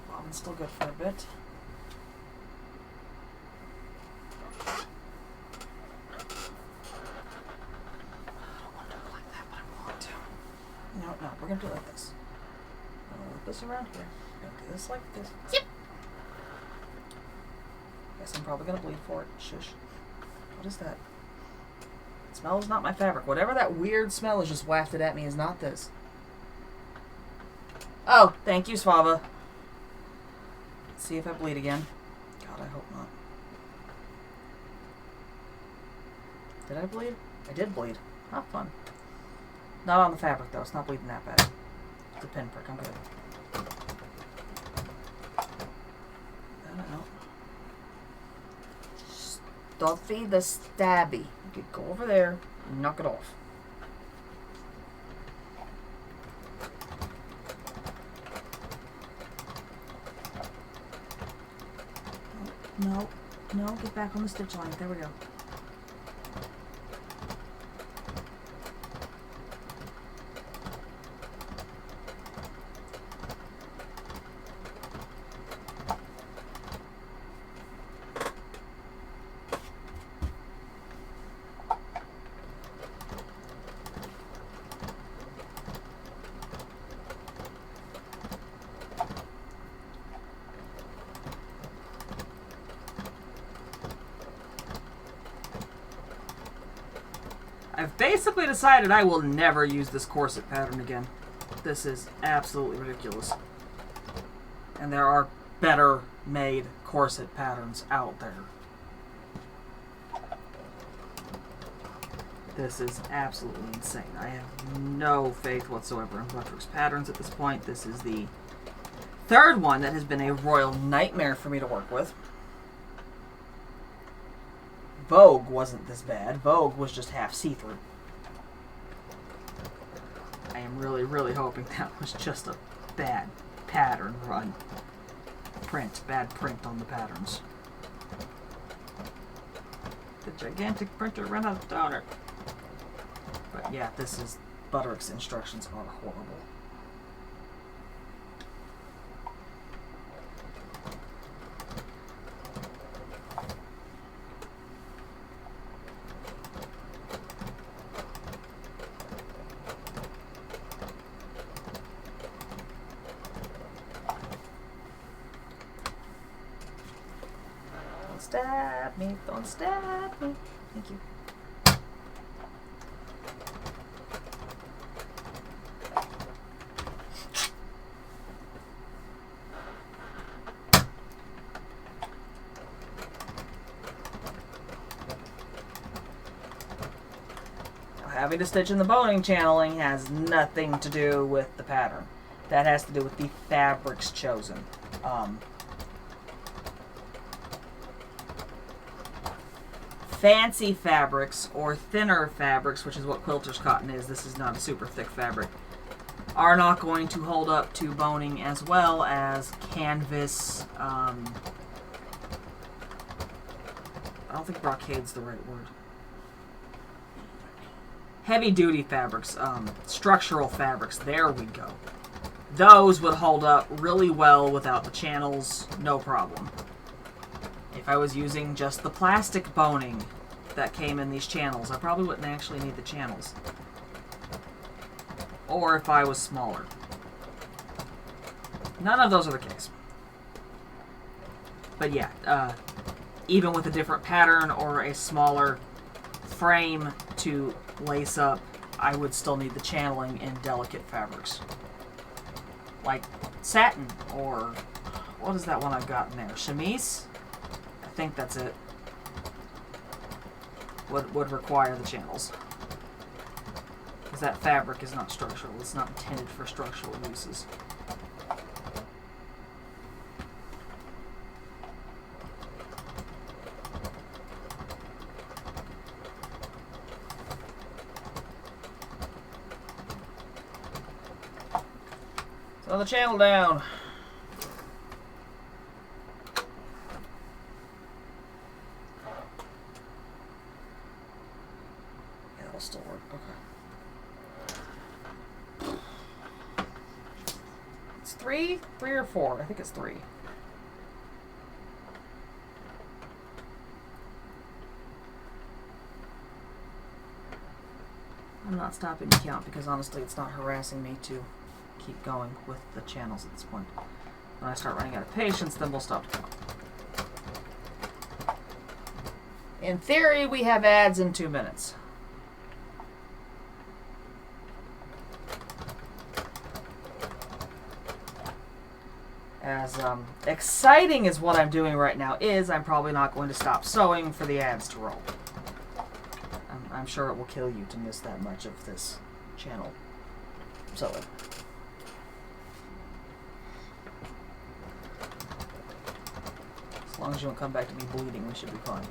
Bobbin's still good for a bit. I don't want to do it like that, but I want to. No, we're going to do it like this. I'm going to loop this around here. We're going to do this like this. Yep. Guess I'm probably going to bleed for it. Shush. What is that? It smells not my fabric. Whatever that weird smell is just wafted at me is not this. Oh, thank you, Svava. Let's see if I bleed again. God, I hope not. Did I bleed? I did bleed. Not fun. Not on the fabric, though. It's not bleeding that bad. It's a pinprick. I'm good. I don't know. Stuffy the stabby. You could go over there and knock it off. No, get back on the stitch line. There we go. I've basically decided I will never use this corset pattern again. This is absolutely ridiculous. And there are better made corset patterns out there. This is absolutely insane. I have no faith whatsoever in Buttrick's patterns at this point. This is the third one that has been a royal nightmare for me to work with. Vogue wasn't this bad. Vogue was just half see-through. I am really, really hoping that was just a bad pattern run. Bad print on the patterns. The gigantic printer ran out of toner. But yeah, Buttrick's instructions are horrible. Stab me, don't stab me. Thank you. Having to stitch in the boning channeling has nothing to do with the pattern. That has to do with the fabrics chosen. Fancy fabrics or thinner fabrics, which is what quilter's cotton is, this is not a super thick fabric, are not going to hold up to boning as well as canvas. I don't think brockade's the right word. Heavy duty fabrics, structural fabrics, there we go. Those would hold up really well without the channels, no problem. If I was using just the plastic boning, that came in these channels. I probably wouldn't actually need the channels. Or if I was smaller. None of those are the case. But yeah, even with a different pattern or a smaller frame to lace up, I would still need the channeling in delicate fabrics. Like satin, or what is that one I've got in there? Chemise? I think that's it. Would require the channels. Because that fabric is not structural. It's not intended for structural uses. Throw the channel down. Yeah, that'll still work. Okay. It's three or four? I think it's 3. I'm not stopping to count because honestly it's not harassing me to keep going with the channels at this point. When I start running out of patience, then we'll stop to count. In theory, we have ads in 2 minutes. As exciting as what I'm doing right now is, I'm probably not going to stop sewing for the ads to roll. I'm sure it will kill you to miss that much of this channel sewing. As long as you don't come back to me bleeding, we should be fine.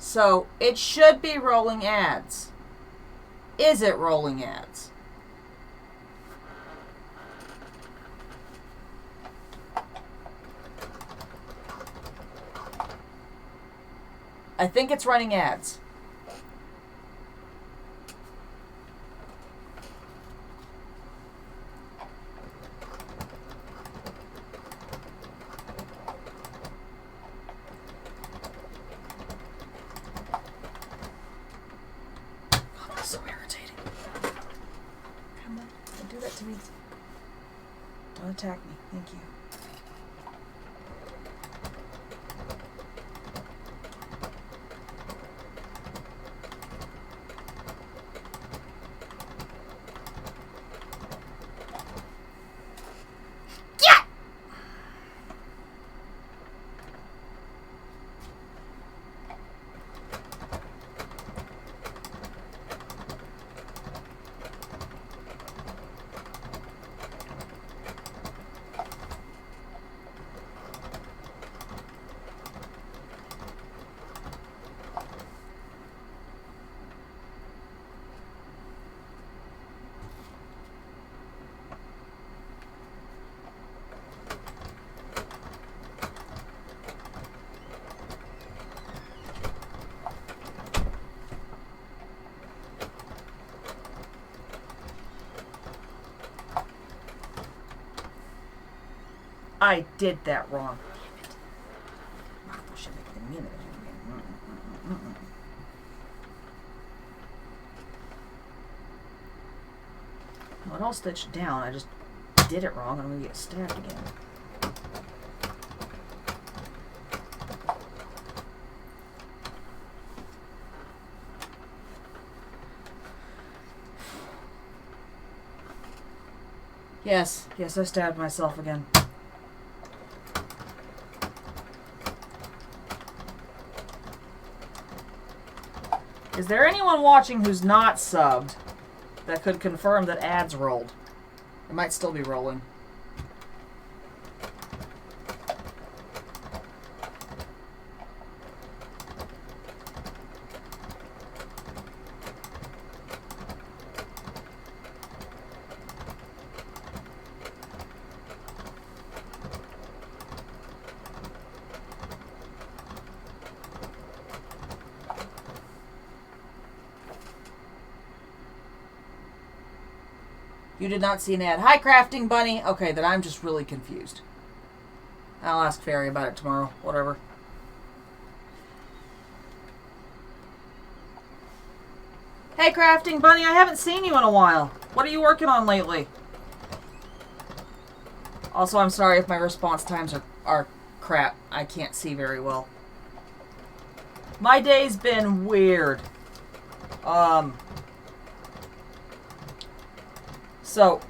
So, it should be rolling ads. Is it rolling ads? I think it's running ads. So irritating. Come on, don't do that to me. Don't attack me. Thank you. Yeah! I did that wrong. Damn it. Well, it all stitched down. I just did it wrong and I'm going to get stabbed again. Yes, I stabbed myself again. Is there anyone watching who's not subbed that could confirm that ads rolled? It might still be rolling. You did not see an ad. Hi, Crafting Bunny. Okay, then I'm just really confused. I'll ask Fairy about it tomorrow. Whatever. Hey, Crafting Bunny. I haven't seen you in a while. What are you working on lately? Also, I'm sorry if my response times are crap. I can't see very well. My day's been weird. So,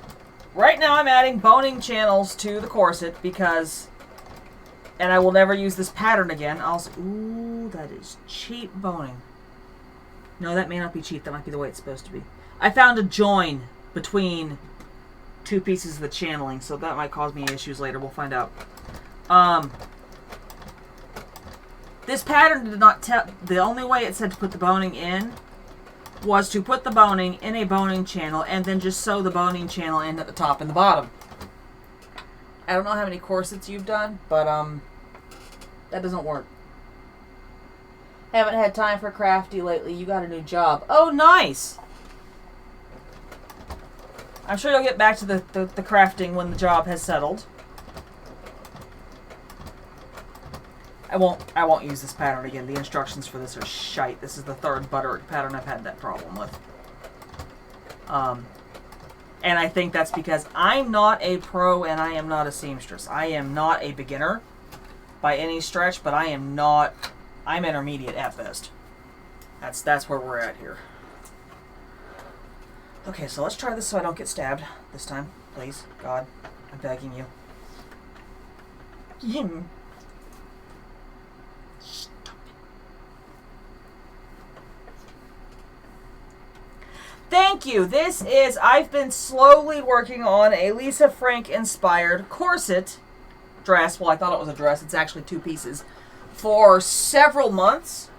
right now I'm adding boning channels to the corset because, and I will never use this pattern again. Ooh, that is cheap boning. No, that may not be cheap. That might be the way it's supposed to be. I found a join between two pieces of the channeling, so that might cause me issues later. We'll find out. This pattern did not tell. The only way it said to put the boning in was to put the boning in a boning channel and then just sew the boning channel in at the top and the bottom. I don't know how many corsets you've done, but that doesn't work. Haven't had time for crafty lately. You got a new job. Oh, nice! I'm sure you'll get back to the crafting when the job has settled. I won't use this pattern again. The instructions for this are shite. This is the third butter pattern I've had that problem with. And I think that's because I'm not a pro and I am not a seamstress. I am not a beginner by any stretch, but I'm intermediate at best. That's where we're at here. Okay, so let's try this so I don't get stabbed this time. Please, God, I'm begging you. Stop it. Thank you. I've been slowly working on a Lisa Frank inspired corset dress. Well, I thought it was a dress. It's actually two pieces. For several months.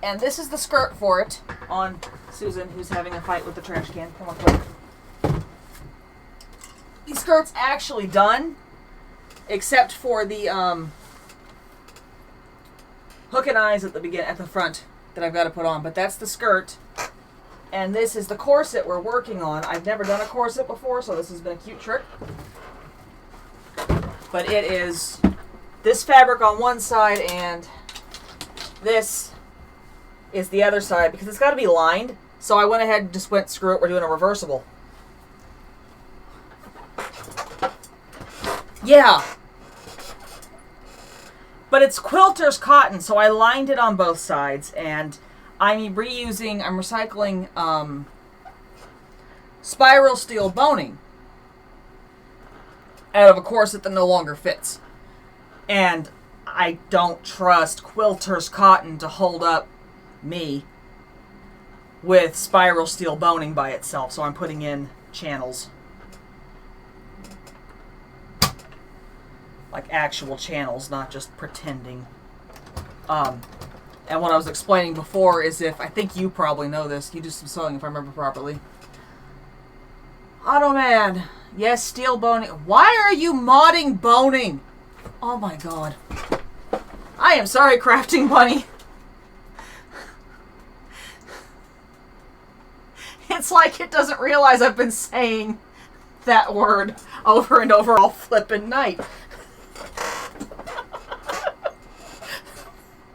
And this is the skirt for it on Susan, who's having a fight with the trash can. Come on, quick. The skirt's actually done, except for the hook and eyes at the front that I've got to put on. But that's the skirt. And this is the corset we're working on. I've never done a corset before, so this has been a cute trick. But it is this fabric on one side and this is the other side because it's got to be lined. So I went ahead and just went, screw it, we're doing a reversible. Yeah. But it's quilter's cotton, so I lined it on both sides, and I'm recycling spiral steel boning out of a corset that no longer fits. And I don't trust quilter's cotton to hold up me with spiral steel boning by itself, so I'm putting in channels. Like actual channels, not just pretending. And what I was explaining before is I think you probably know this, you do some sewing if I remember properly. Otto Man, yes, steel boning. Why are you modding boning? Oh my god. I am sorry, Crafting Bunny. It's like it doesn't realize I've been saying that word over and over all flippin' night.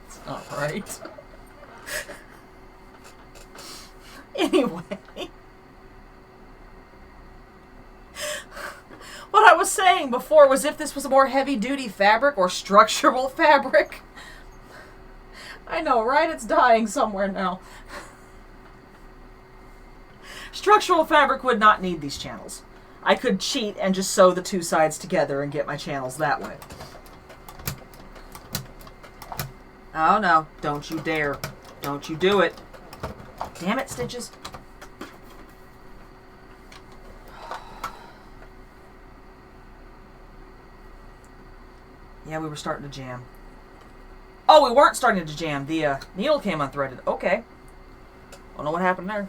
It's not right. Anyway. What I was saying before was if this was a more heavy-duty fabric or structural fabric. I know, right? It's dying somewhere now. Structural fabric would not need these channels. I could cheat and just sew the two sides together and get my channels that way. Oh no, don't you dare. Don't you do it. Damn it, Stitches. Yeah, we were starting to jam. Oh, we weren't starting to jam. The needle came unthreaded. Okay. Don't know what happened there.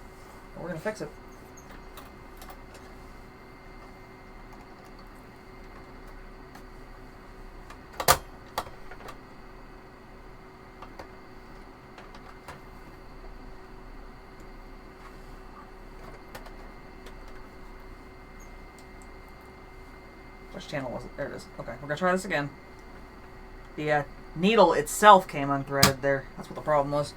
But we're going to fix it. Which channel was it? There it is. Okay, we're going to try this again. The needle itself came unthreaded there. That's what the problem was.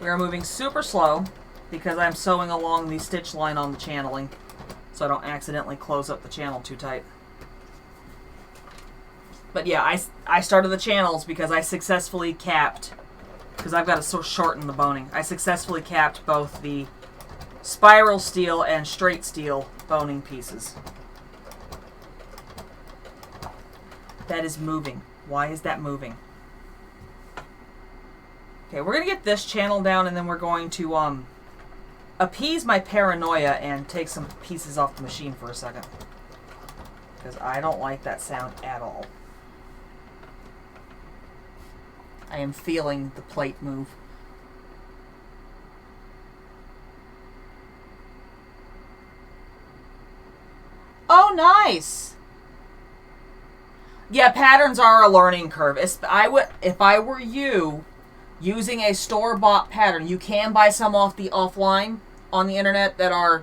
We are moving super slow because I'm sewing along the stitch line on the channeling so I don't accidentally close up the channel too tight. But yeah, I started the channels because I successfully capped, because I've got to so shorten the boning. I successfully capped both the spiral steel and straight steel boning pieces. That is moving. Why is that moving? Okay, we're going to get this channel down and then we're going to appease my paranoia and take some pieces off the machine for a second. Because I don't like that sound at all. I am feeling the plate move. Oh, nice! Yeah, patterns are a learning curve. If I were you, using a store-bought pattern, you can buy some offline on the internet that are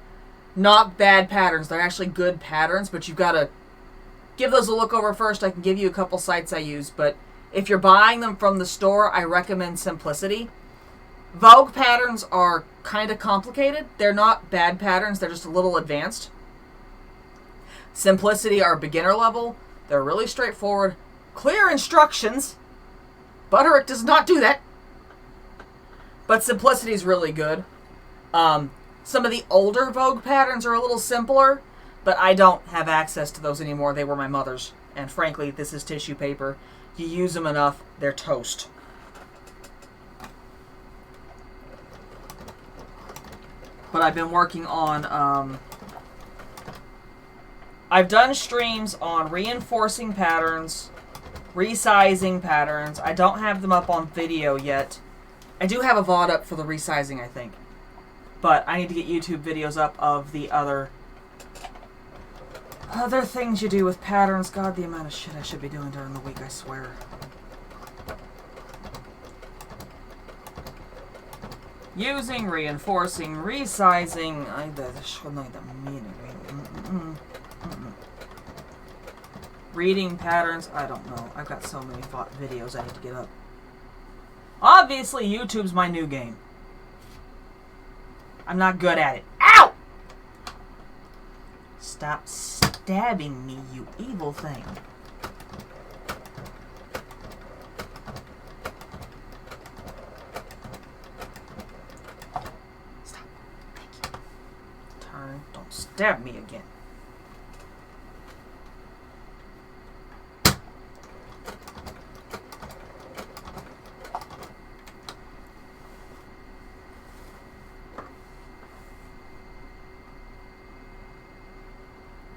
not bad patterns. They're actually good patterns, but you've got to give those a look over first. I can give you a couple sites I use, but if you're buying them from the store, I recommend Simplicity. Vogue patterns are kind of complicated. They're not bad patterns. They're just a little advanced. Simplicity are beginner level. They're really straightforward. Clear instructions. Butterick does not do that. But Simplicity is really good. Some of the older Vogue patterns are a little simpler, but I don't have access to those anymore. They were my mother's. And frankly, this is tissue paper. You use them enough, they're toast. But I've been working on, I've done streams on reinforcing patterns, resizing patterns. I don't have them up on video yet. I do have a VOD up for the resizing, I think. But I need to get YouTube videos up of the other things you do with patterns. God, the amount of shit I should be doing during the week, I swear. Using, reinforcing, resizing. Reading patterns. I don't know. I've got so many videos I need to get up. Obviously, YouTube's my new game. I'm not good at it. Ow! Stop stabbing me, you evil thing. Stop. Thank you. Turn. Don't stab me again.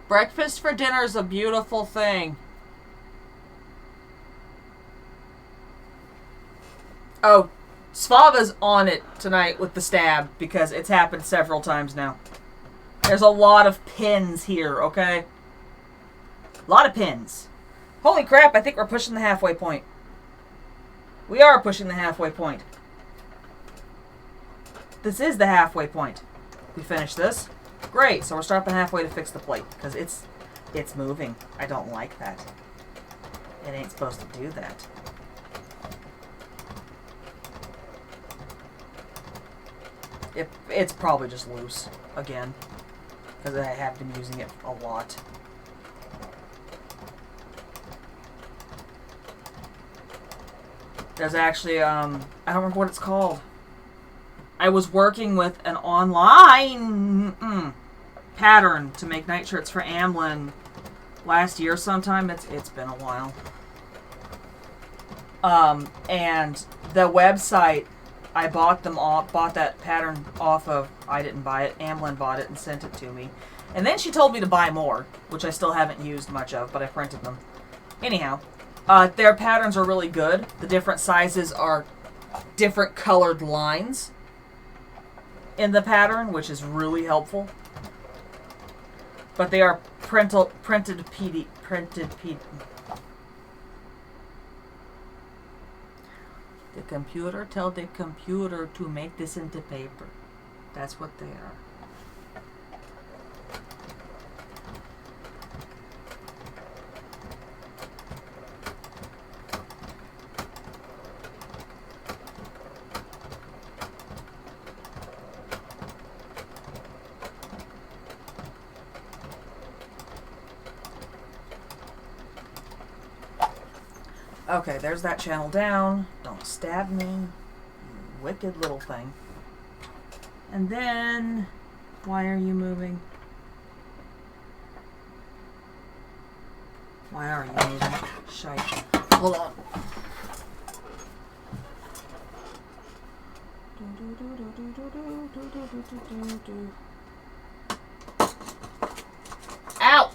Breakfast for dinner is a beautiful thing. Oh, Svava's on it tonight with the stab because it's happened several times now. There's a lot of pins here, okay? A lot of pins. Holy crap, I think we're pushing the halfway point. We are pushing the halfway point. This is the halfway point. We finish this. Great, so we're stopping halfway to fix the plate, because it's moving. I don't like that. It ain't supposed to do that. It's probably just loose, again, because I have been using it a lot. There's actually, I don't remember what it's called. I was working with an online pattern to make nightshirts for Amlin last year sometime. It's been a while. And the website I bought that pattern off of. I didn't buy it. Amlin bought it and sent it to me. And then she told me to buy more, which I still haven't used much of, but I printed them. Anyhow, their patterns are really good. The different sizes are different colored lines in the pattern, which is really helpful. But they are printed PD. The computer, tell the computer to make this into paper. That's what they are. Okay, there's that channel down. Don't stab me, you wicked little thing. And then, why are you moving? Why are you moving? Shite. Hold on. Ow!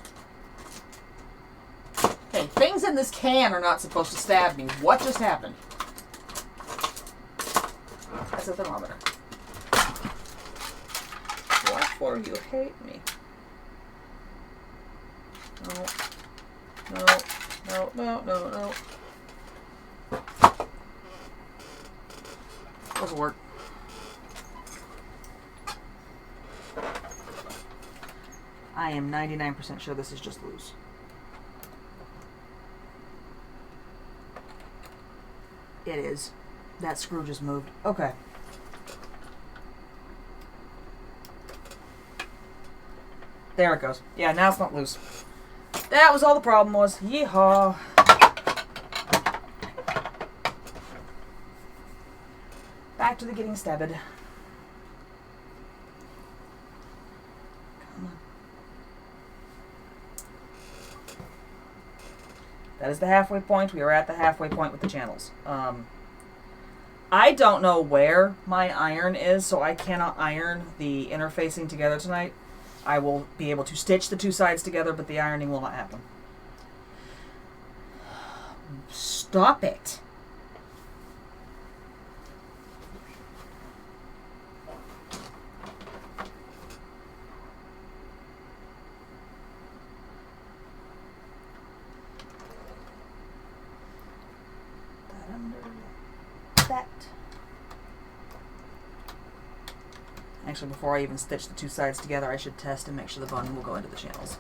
Okay, things in this can are not supposed to stab me. What just happened? That's a thermometer. What for you hate me? No. No. No, no, no, no. Doesn't work. I am 99% sure this is just loose. It is. That screw just moved. Okay. There it goes. Yeah, now it's not loose. That was all the problem was. Yeehaw. Back to the getting stabbed. Come on. That is the halfway point. We are at the halfway point with the channels. I don't know where my iron is, so I cannot iron the interfacing together tonight. I will be able to stitch the two sides together, but the ironing will not happen. Stop it. That under that. Actually, before I even stitch the two sides together, I should test and make sure the boning will go into the channels.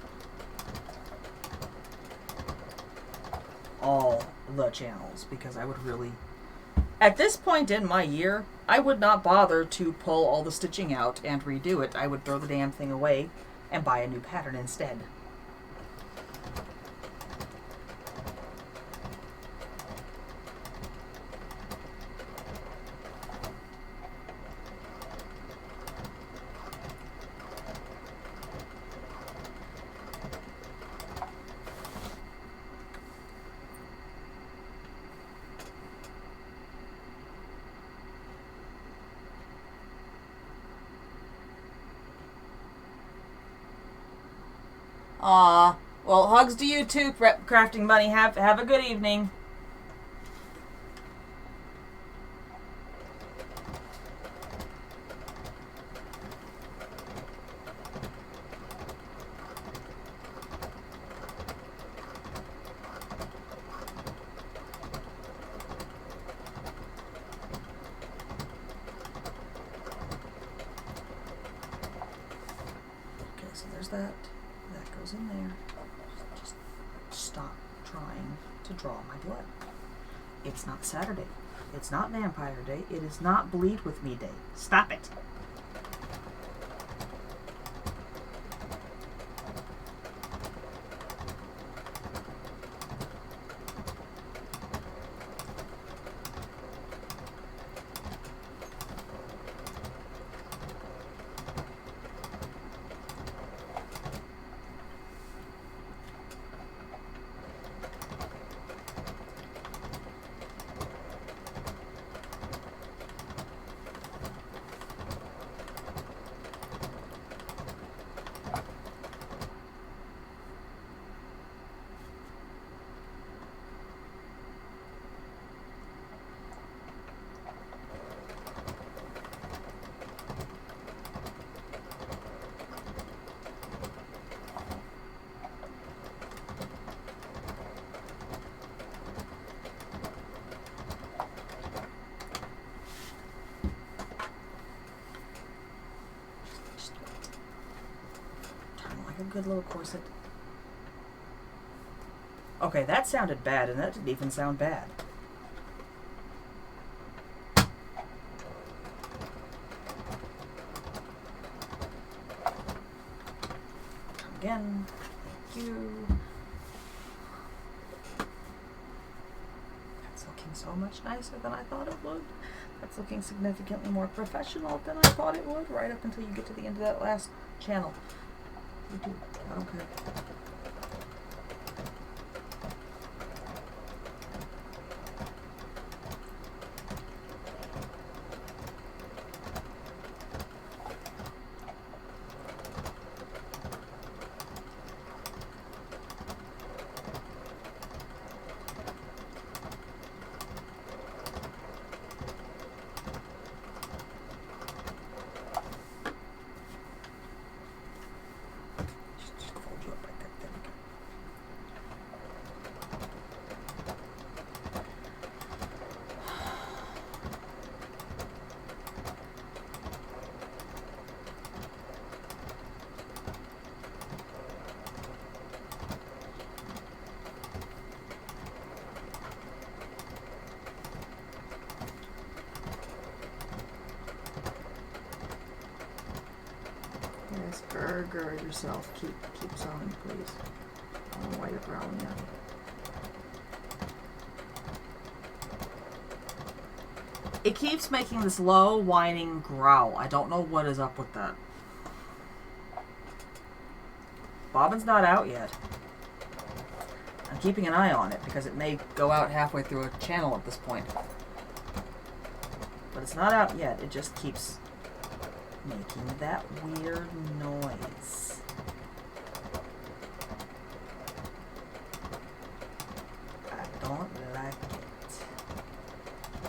All the channels, because I would really... At this point in my year, I would not bother to pull all the stitching out and redo it. I would throw the damn thing away and buy a new pattern instead. Aw. Well, hugs to you too, Crafting Bunny. Have a good evening. Okay, so there's that. That goes in there. Just stop trying to draw my blood. It's not Saturday. It's not Vampire Day. It is not Bleed With Me Day. Stop it. good little corset. Okay, that sounded bad, and that didn't even sound bad. Again, thank you. That's looking so much nicer than I thought it would. That's looking significantly more professional than I thought it would, right up until you get to the end of that last channel. You do. I don't care. Yes, gird yourself. Keep sewing, please. I don't know why you're growling at me. It keeps making this low, whining growl. I don't know what is up with that. Bobbin's not out yet. I'm keeping an eye on it because it may go out halfway through a channel at this point. But it's not out yet. It just keeps making that weird noise. I don't like it.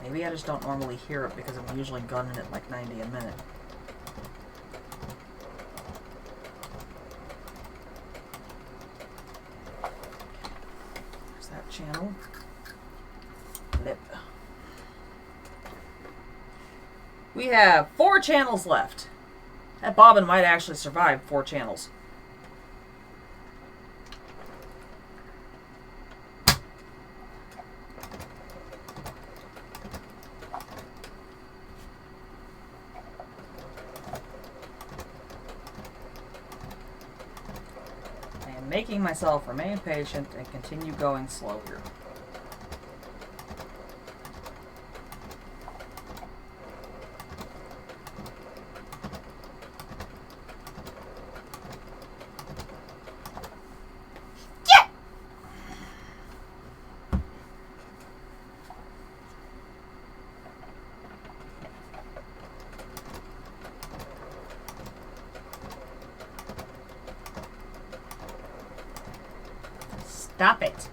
Maybe I just don't normally hear it because I'm usually gunning it like 90 a minute. There's that channel. Lip. We have 4 channels left. That bobbin might actually survive 4 channels. I am making myself remain patient and continue going slow here. Stop it.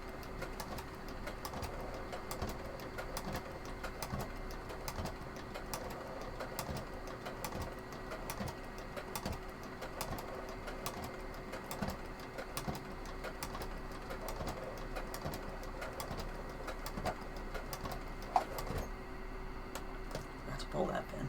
Let's pull that pin.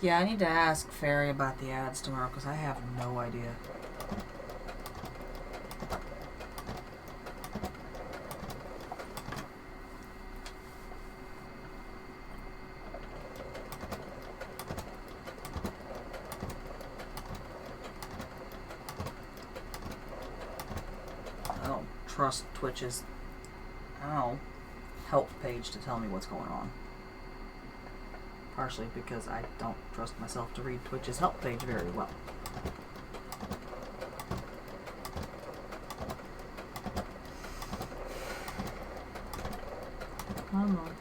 Yeah, I need to ask Fairy about the ads tomorrow because I have no idea. I don't trust Twitch's, help page to tell me what's going on. Partially because I don't trust myself to read Twitch's help page very well. Come on.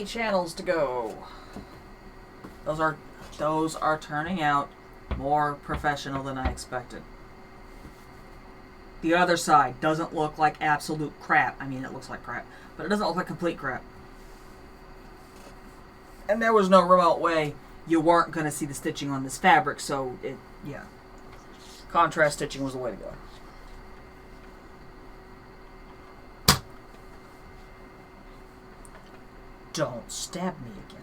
3 channels to go. Those are turning out more professional than I expected. The other side doesn't look like absolute crap. I mean, it looks like crap, but it doesn't look like complete crap. And there was no remote way you weren't going to see the stitching on this fabric, so yeah. Contrast stitching was the way to go. Don't stab me again.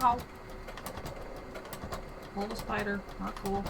Ow. Pull the spider. Not cool.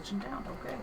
stitching down, okay.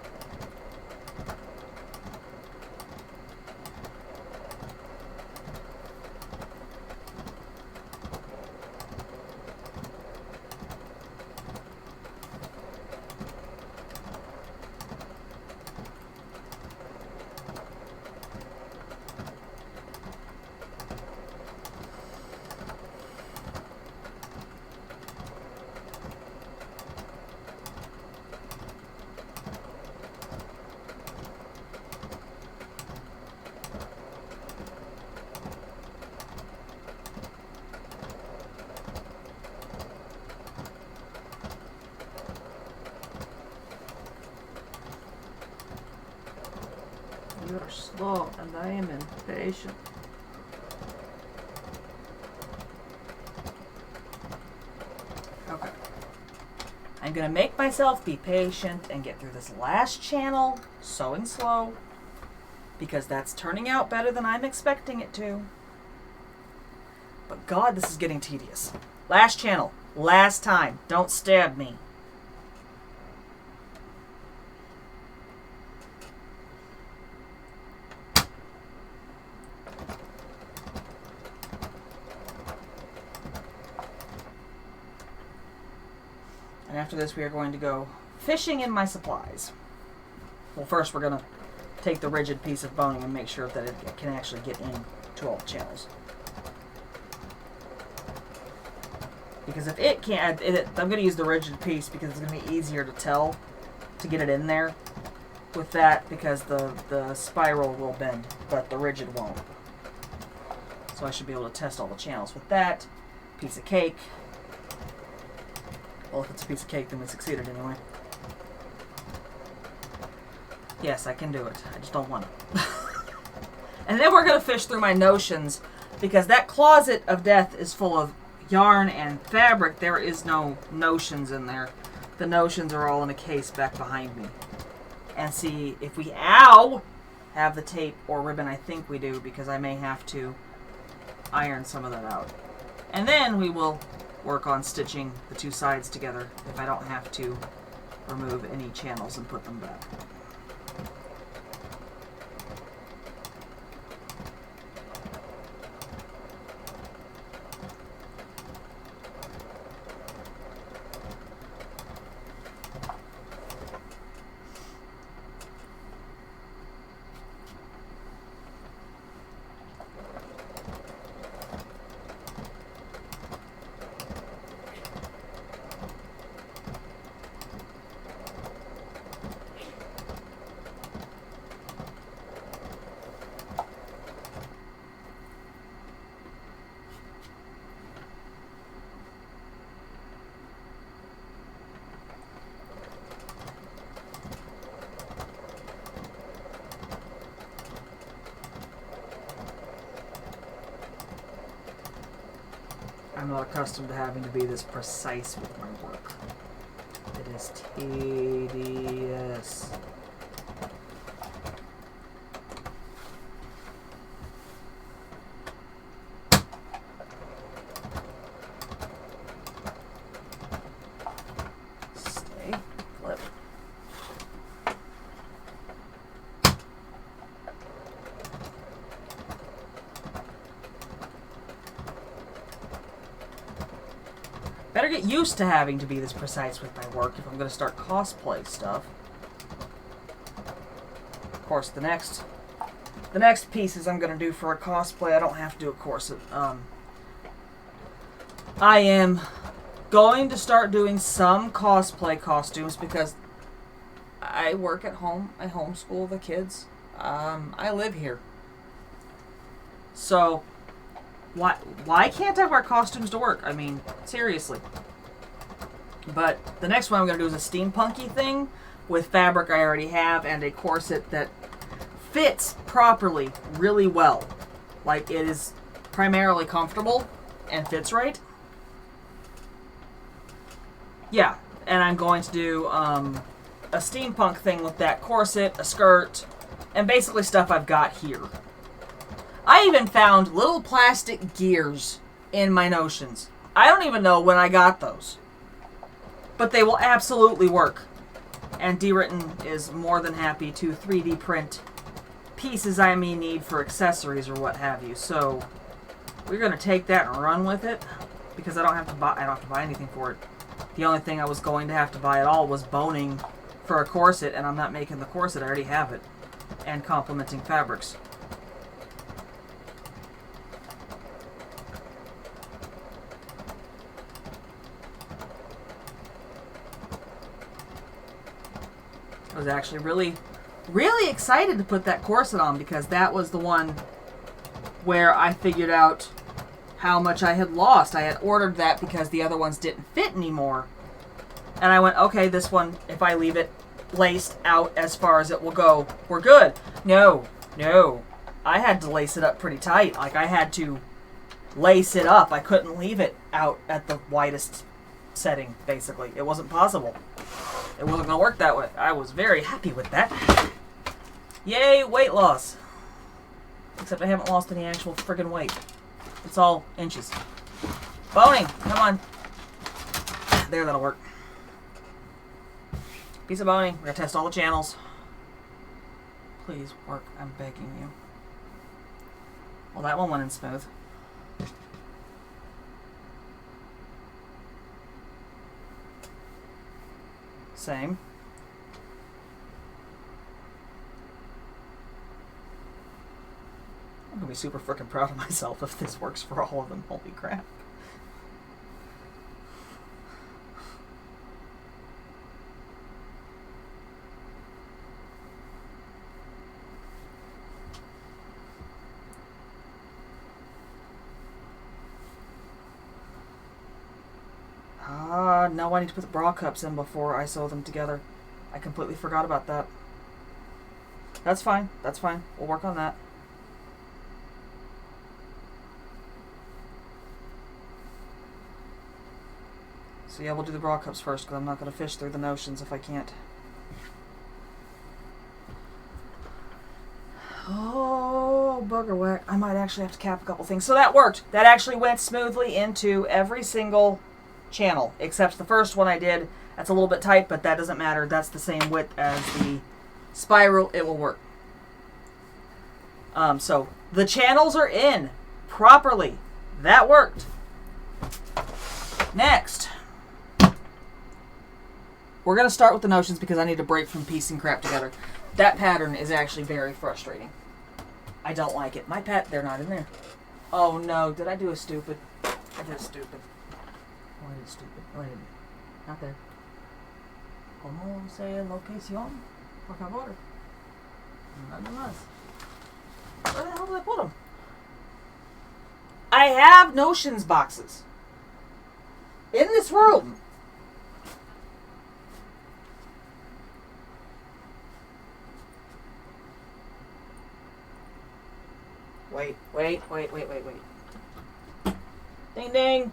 You are slow, and I am impatient. Okay. I'm going to make myself be patient and get through this last channel, sewing slow, because that's turning out better than I'm expecting it to. But God, this is getting tedious. Last channel. Last time. Don't stab me. And after this, we are going to go fishing in my supplies. Well, first we're going to take the rigid piece of boning and make sure that it can actually get into all the channels. Because if it can't, I'm going to use the rigid piece because it's going to be easier to tell to get it in there with that, because the spiral will bend, but the rigid won't. So I should be able to test all the channels with that. Piece of cake. Well, if it's a piece of cake, then we succeeded anyway. Yes, I can do it. I just don't want to. And then we're going to fish through my notions, because that closet of death is full of yarn and fabric. There is no notions in there. The notions are all in a case back behind me. And see if we, have the tape or ribbon. I think we do, because I may have to iron some of that out. And then we will work on stitching the two sides together if I don't have to remove any channels and put them back. I'm not accustomed to having to be this precise with my work. It is tedious. Stay, flip. Better get used to having to be this precise with my work if I'm going to start cosplay stuff. Of course, the next pieces I'm going to do for a cosplay, I don't have to do a corset. I am going to start doing some cosplay costumes because I work at home. I homeschool the kids. I live here. So why can't I wear costumes to work? I mean, seriously. But the next one I'm going to do is a steampunky thing with fabric I already have and a corset that fits properly really well. Like, it is primarily comfortable and fits right. Yeah, and I'm going to do a steampunk thing with that corset, a skirt, and basically stuff I've got here. I even found little plastic gears in my notions. I don't even know when I got those. But they will absolutely work. And D-Written is more than happy to 3D print pieces I may need for accessories or what have you. So we're going to take that and run with it because I don't have to buy anything for it. The only thing I was going to have to buy at all was boning for a corset, and I'm not making the corset. I already have it. And complementing fabrics. I was actually really excited to put that corset on because that was the one where I figured out how much I had lost. I had ordered that because the other ones didn't fit anymore. And I went, okay, this one, if I leave it laced out as far as it will go, we're good. No. I had to lace it up pretty tight. Like, I had to lace it up. I couldn't leave it out at the widest setting, basically. It wasn't possible. It wasn't going to work that way. I was very happy with that. Yay, weight loss. Except I haven't lost any actual friggin' weight. It's all inches. Boning, come on. There, that'll work. Piece of boning. We're going to test all the channels. Please work, I'm begging you. Well, that one went in smooth. Same. I'm going to be super freaking proud of myself if this works for all of them. Holy crap. Now I need to put the bra cups in before I sew them together. I completely forgot about that. That's fine. That's fine. We'll work on that. So yeah, we'll do the bra cups first because I'm not going to fish through the notions if I can't. Oh, bugger whack. I might actually have to cap a couple things. So that worked. That actually went smoothly into every single channel, except the first one I did. That's a little bit tight, but that doesn't matter. That's the same width as the spiral. It will work. So the channels are in properly. That worked. Next, we're going to start with the notions because I need a break from piecing crap together. That pattern is actually very frustrating. I don't like it. They're not in there. Oh no, did I do a stupid? I did stupid. Oh, I did stupid. Oh, I didn't. Not there. Como se locación? Por favor. Nada más. Where the hell did I put them? I have notions boxes in this room. Wait. Ding ding.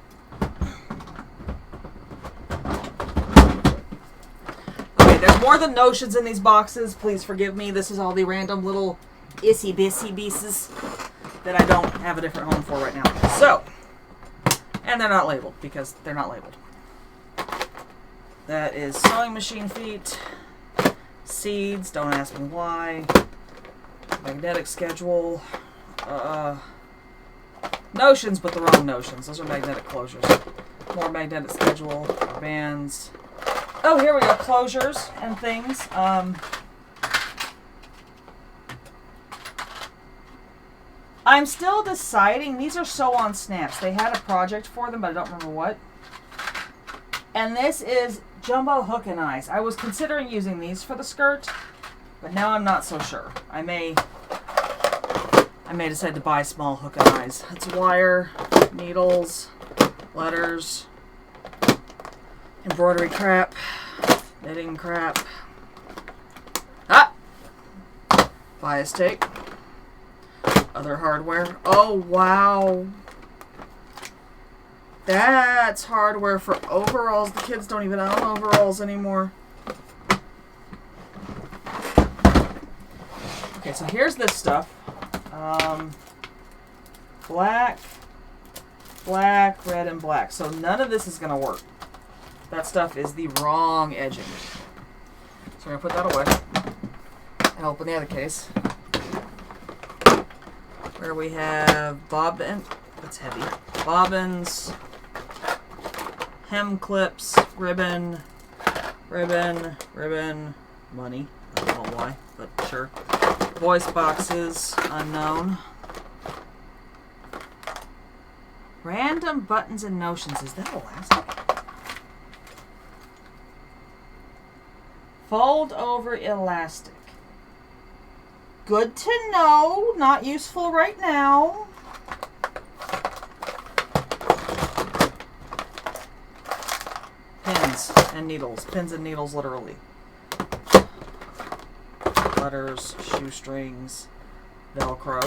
Okay, there's more than notions in these boxes. Please forgive me. This is all the random little issy bissy pieces that I don't have a different home for right now. So, and they're not labeled because they're not labeled. That is sewing machine feet, seeds, don't ask me why, magnetic schedule, notions, but the wrong notions. Those are magnetic closures. More magnetic schedule, bands. Oh, here we go, closures and things. I'm still deciding. These are sew-on snaps. They had a project for them, but I don't remember what. And this is jumbo hook and eyes. I was considering using these for the skirt, but now I'm not so sure. I may decide to buy small hook and eyes. It's wire, needles, letters, embroidery crap, knitting crap. Bias tape. Other hardware. Oh, wow. That's hardware for overalls. The kids don't even own overalls anymore. Okay, so here's this stuff. Black, red, and black. So none of this is going to work. That stuff is the wrong edging. So I'm going to put that away and open the other case where we have bobbin, that's heavy, bobbins, hem clips, ribbon, money, I don't know why, but sure, voice boxes, unknown, random buttons and notions, is that elastic? Fold over elastic. Good to know. Not useful right now. Pins and needles. Pins and needles, literally. Letters, shoestrings, Velcro,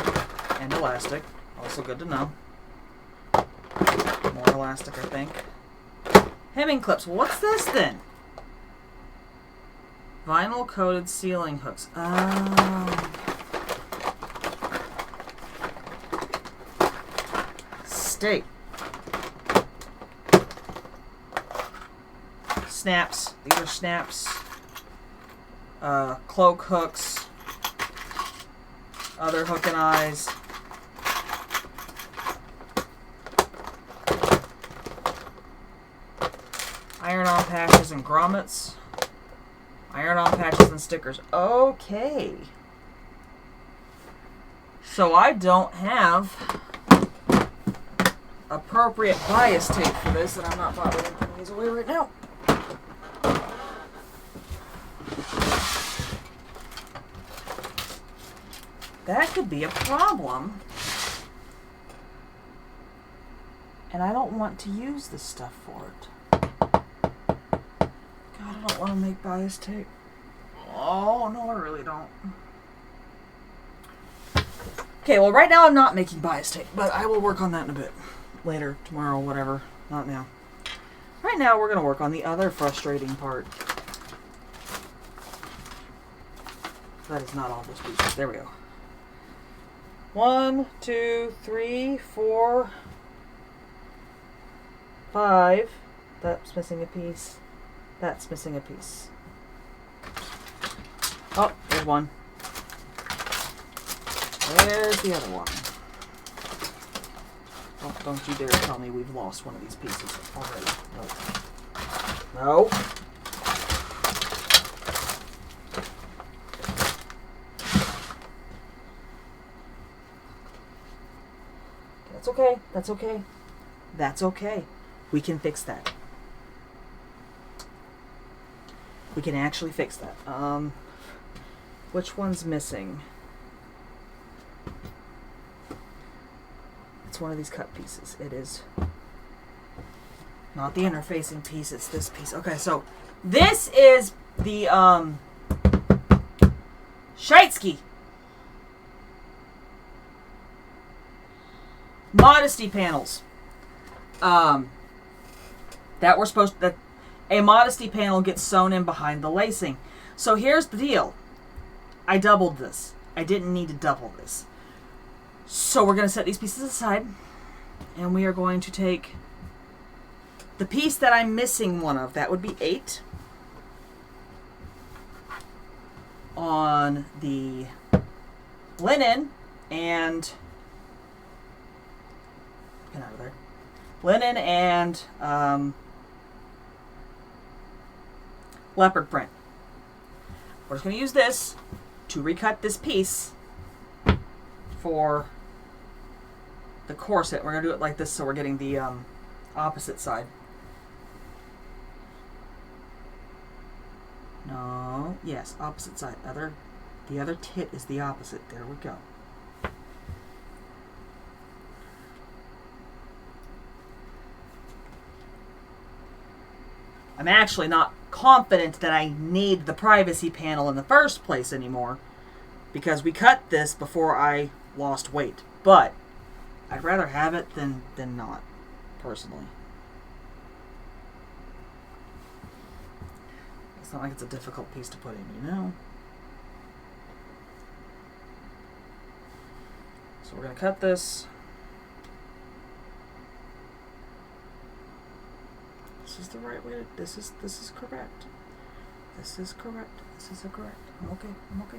and elastic. Also good to know. More elastic, I think. Hemming clips. Well, what's this then? Vinyl coated ceiling hooks. Oh. Stay. Snaps. These are snaps. Cloak hooks. Other hook and eyes. Iron-on patches and grommets. Iron-on patches and stickers. Okay. So I don't have appropriate bias tape for this, and I'm not bothering putting these away right now. That could be a problem. And I don't want to use this stuff for it. God, I don't want to make bias tape. Oh, no, I really don't. Okay, well, right now I'm not making bias tape, but I will work on that in a bit. Later, tomorrow, whatever. Not now. Right now, we're going to work on the other frustrating part. That is not all those pieces. There we go. 1, 2, 3, 4, 5. That's missing a piece. That's missing a piece. Oh, there's one. There's the other one. Oh, don't you dare tell me we've lost one of these pieces already. No. No. That's okay. That's okay. That's okay. We can fix that. We can actually fix that. Which one's missing? It's one of these cut pieces. It is not the interfacing piece, it's this piece. Okay, so this is the Scheidski Modesty panels. That we're supposed to, that a Modesty panel gets sewn in behind the lacing. So here's the deal. I doubled this. I didn't need to double this. So we're going to set these pieces aside, and we are going to take the piece that I'm missing one of. That would be 8 on the linen and get out of there. Linen and leopard print. We're just going to use this to recut this piece for the corset. We're going to do it like this so we're getting the opposite side. No, yes, opposite side. The other tit is the opposite. There we go. I'm actually not confident that I need the privacy panel in the first place anymore, because we cut this before I lost weight. But I'd rather have it than not, personally. It's not like it's a difficult piece to put in, you know? So we're going to cut this. This is the right way to, this is correct. This is correct. This is correct. I'm okay. I'm okay.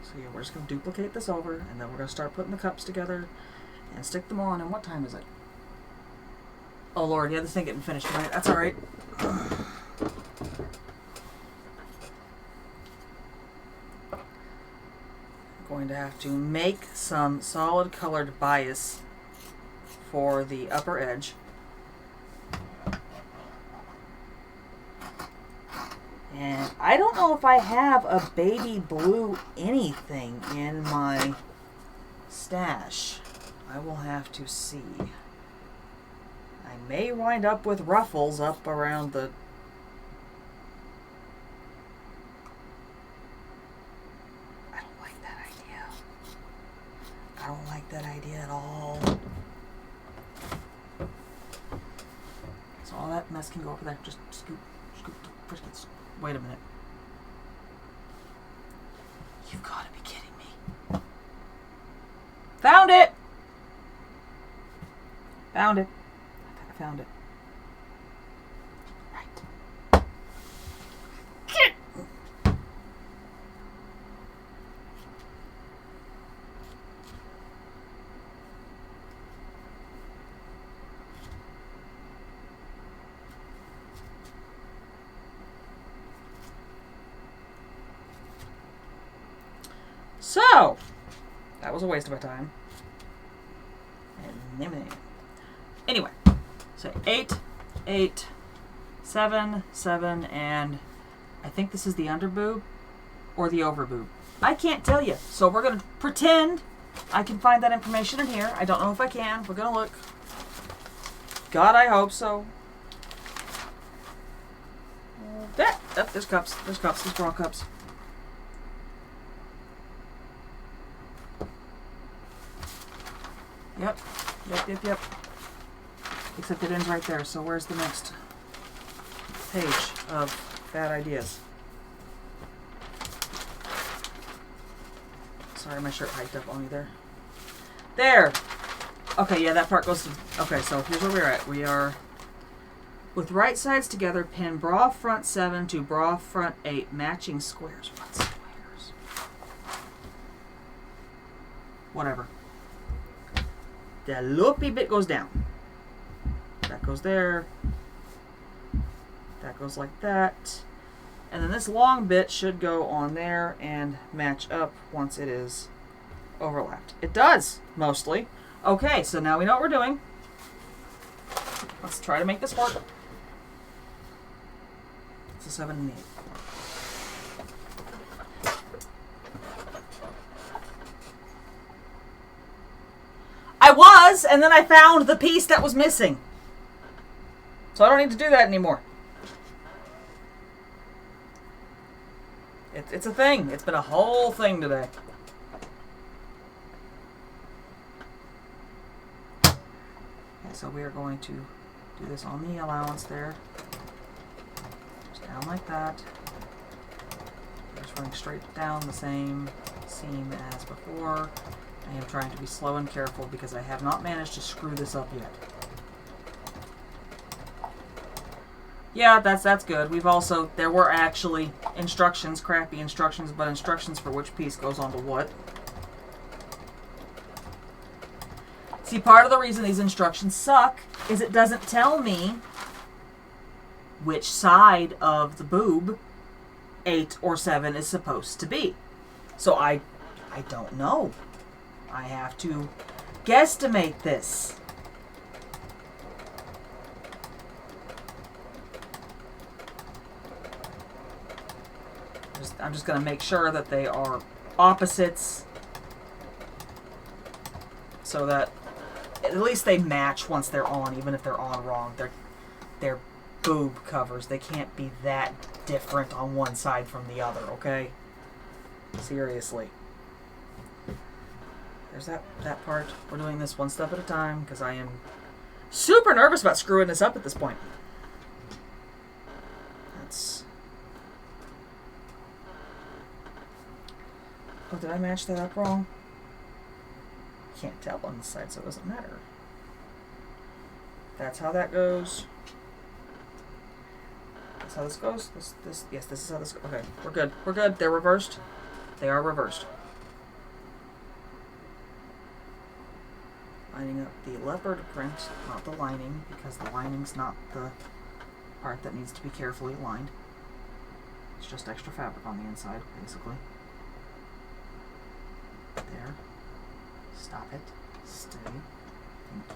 So yeah, we're just going to duplicate this over, and then we're going to start putting the cups together and stick them on. And what time is it? Oh Lord, yeah, this thing getting finished tonight. That's all right. Going to have to make some solid colored bias for the upper edge. And I don't know if I have a baby blue anything in my stash. I will have to see. I may wind up with ruffles up around the... I don't like that idea. I don't like that idea at all. So all that mess can go over there. Just scoop the briskets. Wait a minute. You've got to be kidding me. Found it! Found it. I found it. Right. So, that was a waste of my time. Anyway, so 8, 8, 7, 7, and I think this is the under boob or the over boob. I can't tell you. So we're going to pretend I can find that information in here. I don't know if I can. We're going to look. God, I hope so. There's cups. There's cups. There's bra cups. Yep. Except it ends right there, so where's the next page of bad ideas? Sorry, my shirt hiked up on me there. There! Okay, yeah, that part goes to... Okay, so here's where we're at. We are... With right sides together, pin bra front 7 to bra front 8, matching squares. What squares? Whatever. That loopy bit goes down. That goes there. That goes like that. And then this long bit should go on there and match up once it is overlapped. It does, mostly. Okay, so now we know what we're doing. Let's try to make this work. It's a 7 and 8. I was, and then I found the piece that was missing. So I don't need to do that anymore. It's a thing. It's been a whole thing today. Okay, so we are going to do this on the allowance there. Just down like that. Just running straight down the same seam as before. I am trying to be slow and careful because I have not managed to screw this up yet. Yeah, that's good. We've also, there were actually instructions, crappy instructions, but instructions for which piece goes onto what. See, part of the reason these instructions suck is it doesn't tell me which side of the boob 8 or 7 is supposed to be. So I don't know. I have to guesstimate this. I'm just going to make sure that they are opposites so that at least they match once they're on, even if they're on wrong. They're boob covers. They can't be that different on one side from the other, okay? Seriously. There's that part. We're doing this one step at a time because I am super nervous about screwing this up at this point. That's... Oh, did I match that up wrong? Can't tell on this side, so it doesn't matter. That's how that goes. That's how this goes. Yes, this is how this goes. Okay, we're good. We're good. They're reversed. They are reversed. Lining up the leopard print, not the lining, because the lining's not the part that needs to be carefully lined. It's just extra fabric on the inside, basically. There. Stop it. Stay. Thank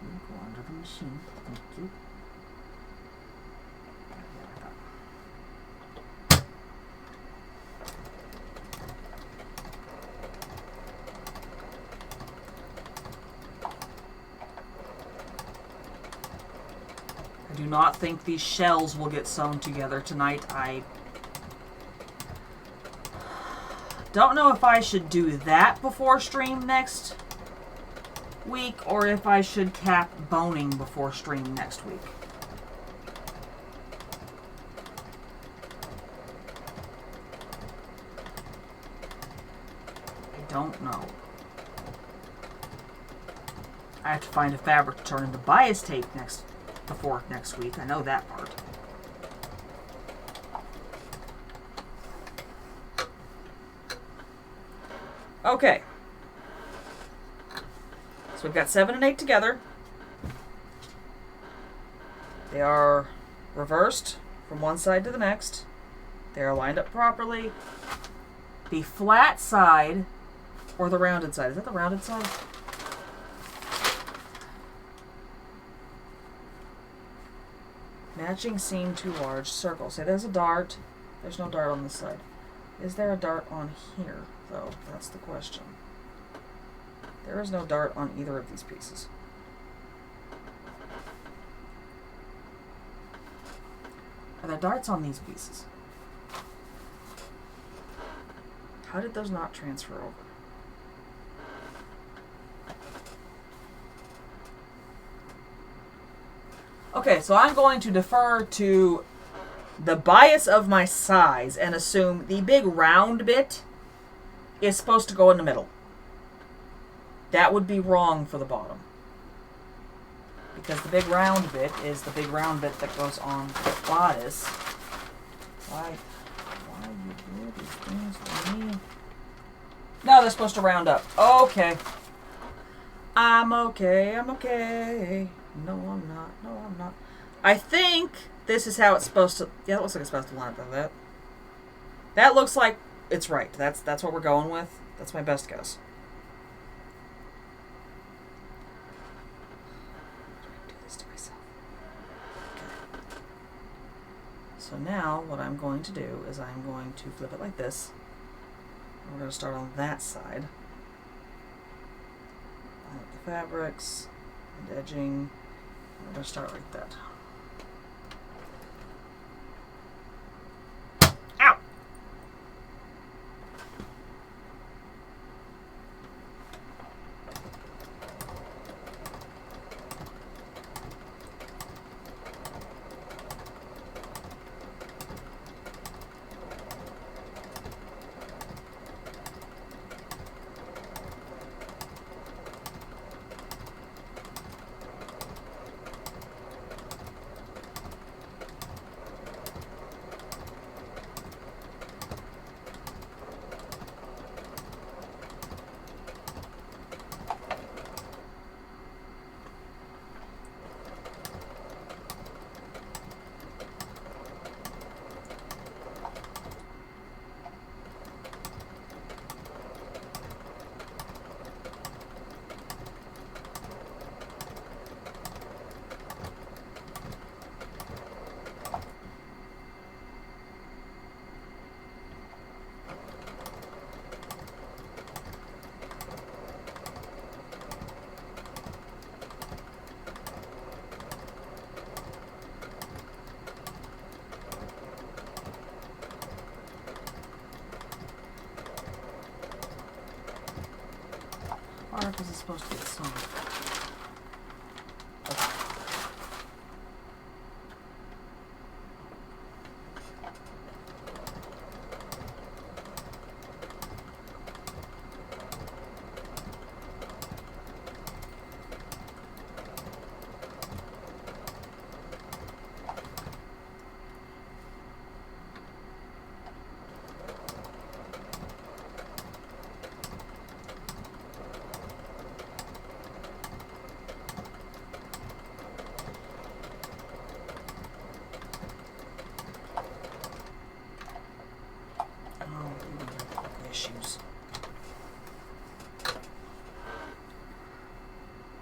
you. Go under the machine. Thank you. I do not think these shells will get sewn together tonight. I don't know if I should do that before stream next week or if I should cap boning before stream next week. I don't know. I have to find a fabric to turn into bias tape before next week. I know that part. Okay. So we've got 7 and 8 together. They are reversed from one side to the next. They are lined up properly. The flat side or the rounded side. Is that the rounded side? Matching seam to large circle. Say there's a dart. There's no dart on this side. Is there a dart on here, though? That's the question. There is no dart on either of these pieces. Are there darts on these pieces? How did those not transfer over? Okay, so I'm going to defer to the bias of my size and assume the big round bit is supposed to go in the middle. That would be wrong for the bottom. Because the big round bit is the big round bit that goes on the bodice. Why you do these things for me? No, they're supposed to round up. Okay. I'm okay. No, I'm not. I think this is how it's supposed to... Yeah, it looks like it's supposed to line up like that. That looks like it's right. That's what we're going with. That's my best guess. I'm do this to myself. Okay. So now what I'm going to do is I'm going to flip it like this. We're going to start on that side. Line up the fabrics and edging. We're going to start like that. Ow! Or is it supposed to get sewn? Okay.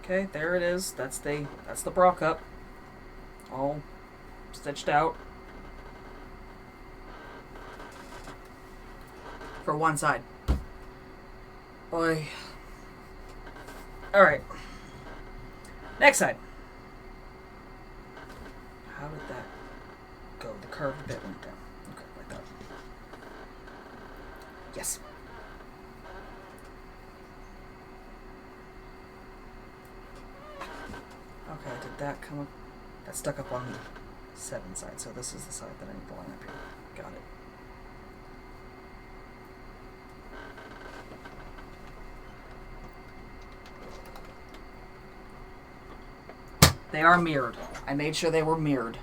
Okay, there it is. That's the bra cup. All stitched out. For one side. Boy. Alright. Next side. How did that go? The curved bit went down. Okay, like that. Yes. Okay, did that come up? That stuck up on the 7 side, so this is the side that I need to line up here. Got it. They are mirrored. I made sure they were mirrored.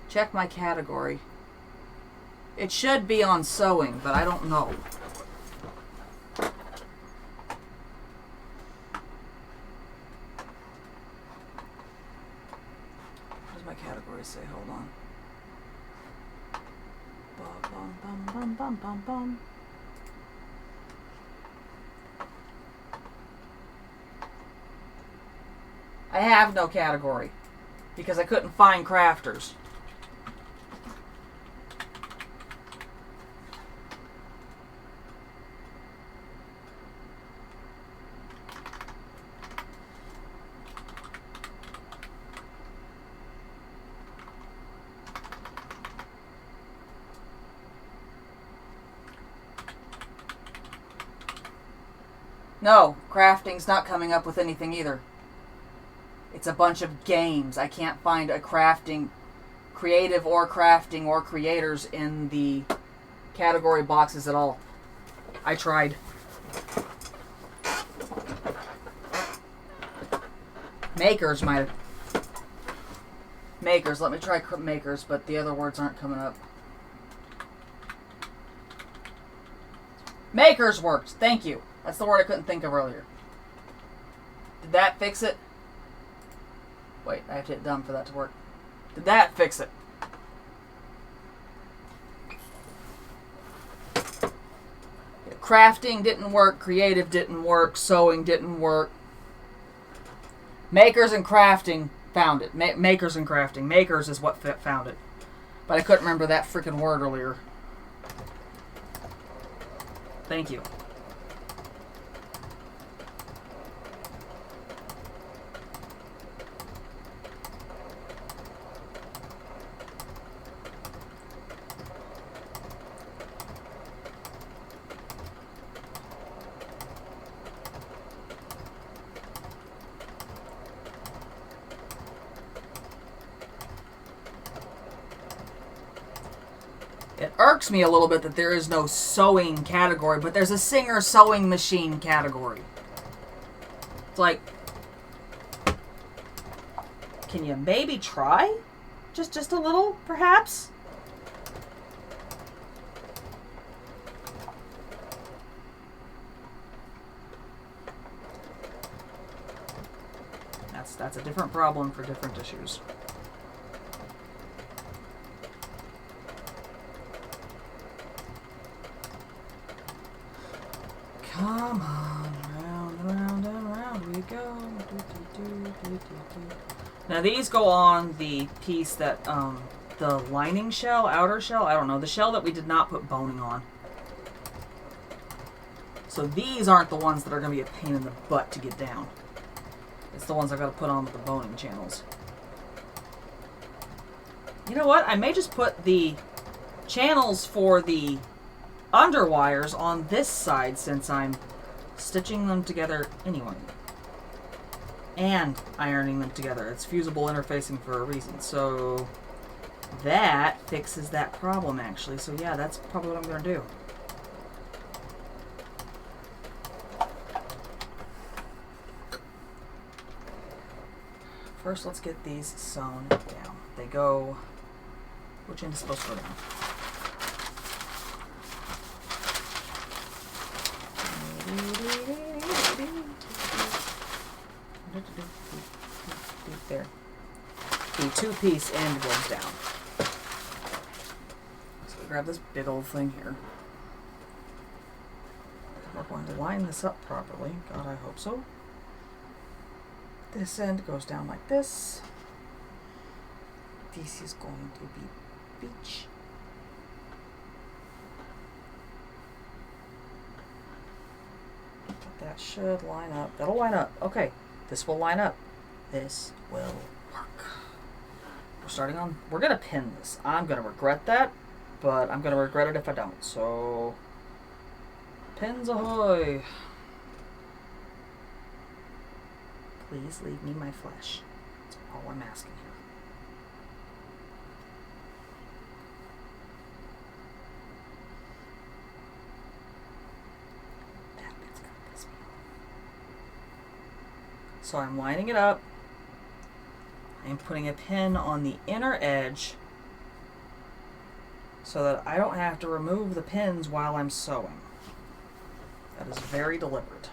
Check my category. It should be on sewing, but I don't know. What does my category say? Hold on. Bum, bum, bum, bum, bum, bum, bum. I have no category because I couldn't find crafters. No, crafting's not coming up with anything either. It's a bunch of games. I can't find a crafting, creative or crafting or creators in the category boxes at all. I tried. Makers might have. Makers. Let me try makers, but the other words aren't coming up. Makers worked. Thank you. That's the word I couldn't think of earlier. Did that fix it? Wait, I have to hit done for that to work. Did that fix it? Crafting didn't work. Creative didn't work. Sewing didn't work. Makers and crafting found it. Makers and crafting. Makers is what found it. But I couldn't remember that freaking word earlier. Thank you. It irks me a little bit that there is no sewing category, but there's a Singer sewing machine category. It's like, can you maybe try? Just a little, perhaps? That's a different problem for different issues. Come on, round and round and round we go. Now these go on the piece that, the lining shell, outer shell, I don't know, the shell that we did not put boning on. So these aren't the ones that are going to be a pain in the butt to get down. It's the ones I've got to put on with the boning channels. You know what? I may just put the channels for the underwires on this side since I'm stitching them together anyway. And ironing them together. It's fusible interfacing for a reason. So that fixes that problem actually. So yeah, that's probably what I'm going to do. First, let's get these sewn down. They go... Which end is supposed to go down? There. The two-piece end goes down. So we grab this big old thing here. We're going to line this up properly. God, I hope so. This end goes down like this. This is going to be beach. That should line up. That'll line up. Okay, this will line up. This will work. We're starting on, we're going to pin this. I'm going to regret that, but I'm going to regret it if I don't. So, pins ahoy. Please leave me my flesh. That's all I'm asking here. That bit's gonna piss me off. So I'm lining it up. I'm putting a pin on the inner edge so that I don't have to remove the pins while I'm sewing. That is very deliberate.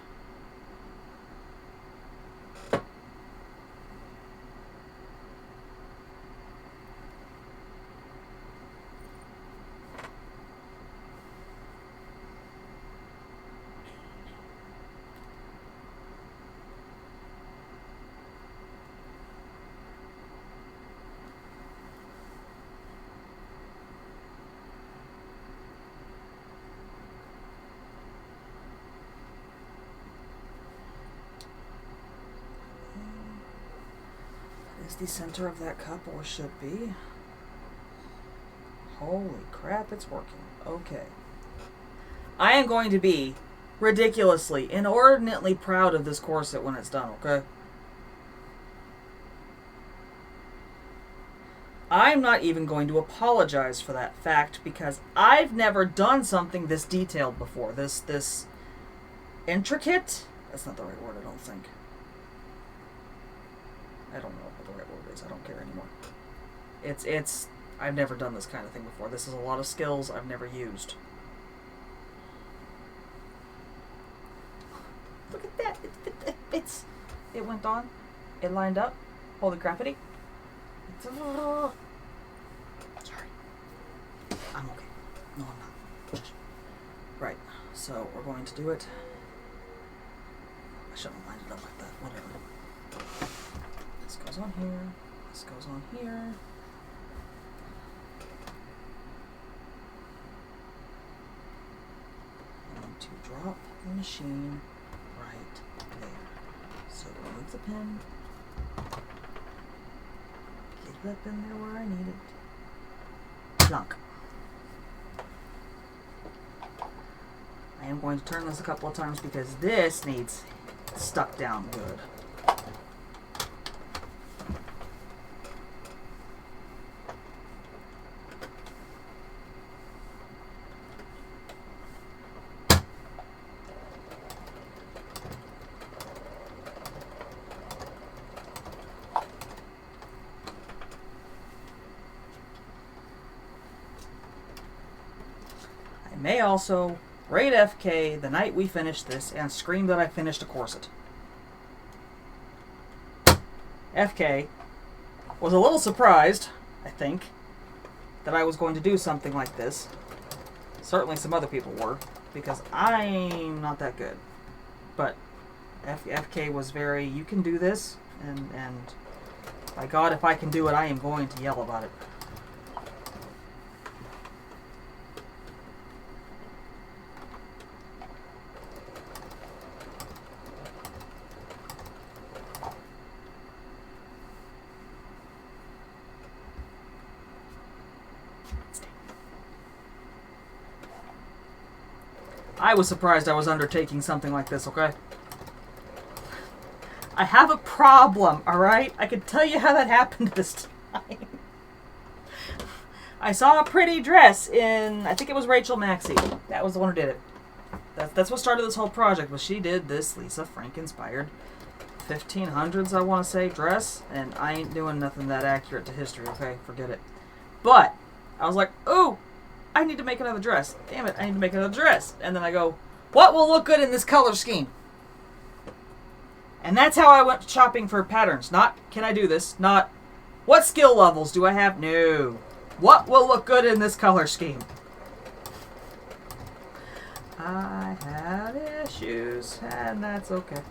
Is the center of that cup, or should be. Holy crap, it's working. Okay. I am going to be ridiculously, inordinately proud of this corset when it's done, okay? I'm not even going to apologize for that fact because I've never done something this detailed before. This intricate? That's not the right word, I don't think. I don't know what the right word is. I don't care anymore. It's I've never done this kind of thing before. This is a lot of skills I've never used. Look at that. It went on. It lined up. Holy crappity. Sorry. I'm okay. No, I'm not. Right. So we're going to do it. I shouldn't have lined it up like that. Whatever. This goes on here. This goes on here. And to drop the machine right there. So remove the pin. Get it up in there where I need it. Plunk. I am going to turn this a couple of times because this needs stuck down good. I may also raid FK the night we finish this and scream that I finished a corset. FK was a little surprised, I think, that I was going to do something like this. Certainly some other people were, because I'm not that good. But FK was very, you can do this, and by God, if I can do it, I am going to yell about it. I was surprised I was undertaking something like this, okay? I have a problem, alright? I can tell you how that happened this time. I saw a pretty dress in, I think it was Rachel Maxey. That was the one who did it. That's what started this whole project, was she did this Lisa Frank-inspired 1500s, I want to say, dress. And I ain't doing nothing that accurate to history, okay? Forget it. But, I was like, ooh! I need to make another dress. Damn it, I need to make another dress. And then I go, what will look good in this color scheme? And that's how I went shopping for patterns. Not, can I do this? Not, what skill levels do I have? No. What will look good in this color scheme? I have issues, and that's okay.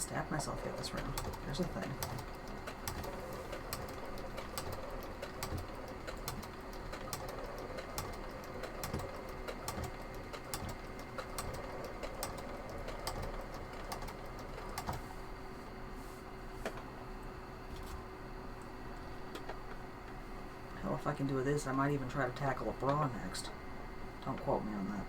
stabbed myself yet this round. Here's the thing. Hell, if I can do this, I might even try to tackle a bra next. Don't quote me on that.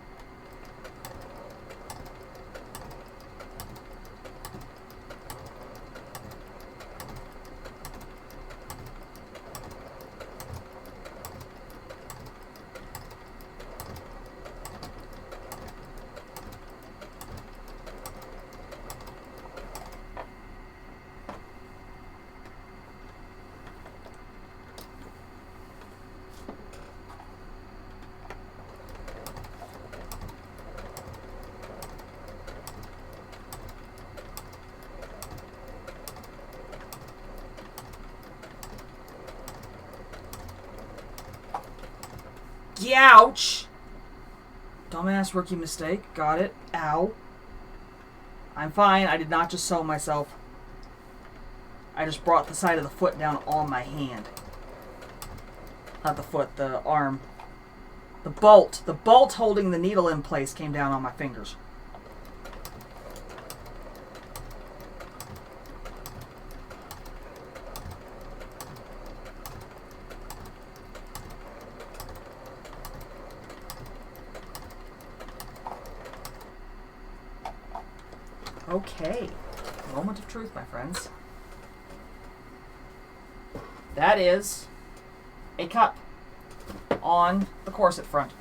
Ouch! Dumbass rookie mistake. Got it. Ow. I'm fine. I did not just sew myself. I just brought the side of the foot down on my hand. Not the foot, the arm. The bolt. The bolt holding the needle in place came down on my fingers. Okay, moment of truth, my friends. That is a cup on the corset front.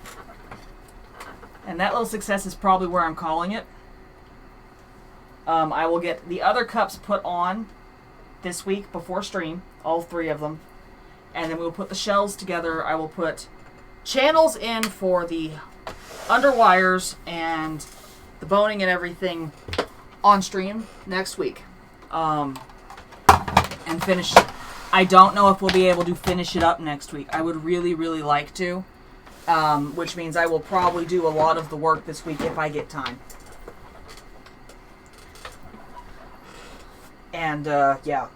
And that little success is probably where I'm calling it. I will get the other cups put on this week before stream, all three of them. And then we'll put the shells together. I will put channels in for the underwires and the boning and everything on stream next week, and finish. I don't know if we'll be able to finish it up next week. I would really, really like to, which means I will probably do a lot of the work this week if I get time. And yeah,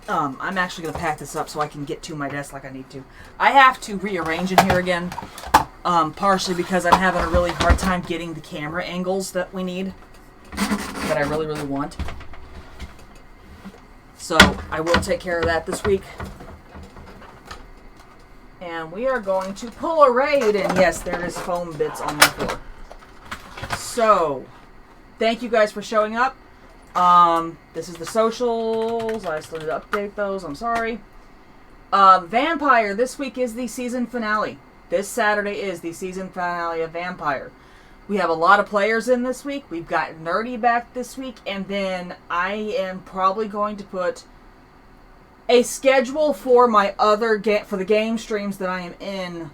I'm actually going to pack this up so I can get to my desk like I need to. I have to rearrange in here again, partially because I'm having a really hard time getting the camera angles that we need, that I really, really want. So I will take care of that this week. And we are going to pull a raid, and yes, there is foam bits on my floor. So, thank you guys for showing up. This is the socials. I still need to update those. I'm sorry. Vampire, this week is the season finale. This Saturday is the season finale of Vampire. We have a lot of players in this week. We've got Nerdy back this week. And then I am probably going to put a schedule for my other for the game streams that I am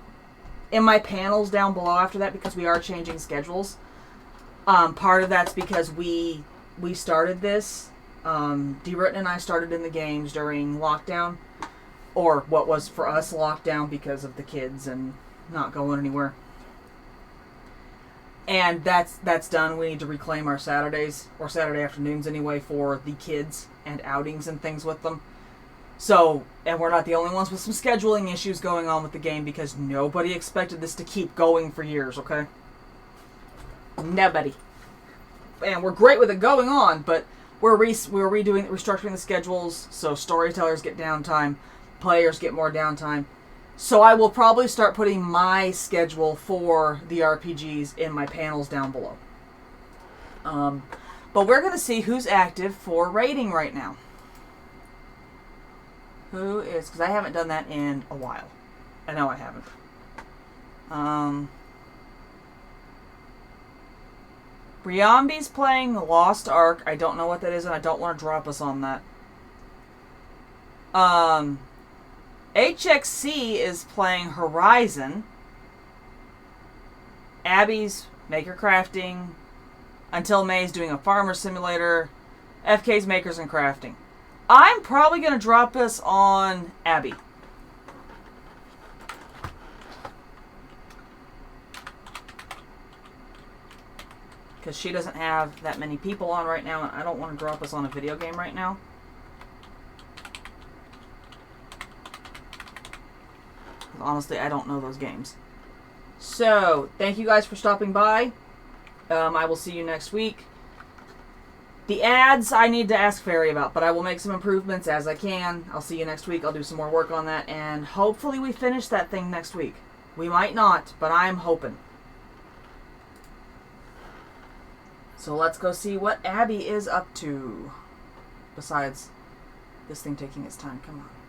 in my panels down below after that, because we are changing schedules. Part of that's because we started this. D-Ritten and I started in the games during lockdown, or what was for us lockdown because of the kids and not going anywhere. And that's done. We need to reclaim our Saturdays, or Saturday afternoons anyway, for the kids and outings and things with them. So, and we're not the only ones with some scheduling issues going on with the game, because nobody expected this to keep going for years, okay? Nobody. And we're great with it going on, but we're restructuring the schedules, so storytellers get downtime, players get more downtime. So I will probably start putting my schedule for the RPGs in my panels down below. But we're going to see who's active for raiding right now. Who is, because I haven't done that in a while. I know I haven't. Briambi's playing the Lost Ark. I don't know what that is, and I don't want to drop us on that. HXC is playing Horizon. Abby's Maker Crafting. Until May's doing a Farmer Simulator. FK's Makers and Crafting. I'm probably going to drop us on Abby. because she doesn't have that many people on right now, and I don't want to drop us on a video game right now. Honestly, I don't know those games. So, thank you guys for stopping by. I will see you next week. The ads, I need to ask Fairy about, but I will make some improvements as I can. I'll see you next week. I'll do some more work on that, and hopefully we finish that thing next week. We might not, but I'm hoping. So let's go see what Abby is up to. Besides this thing taking its time. Come on.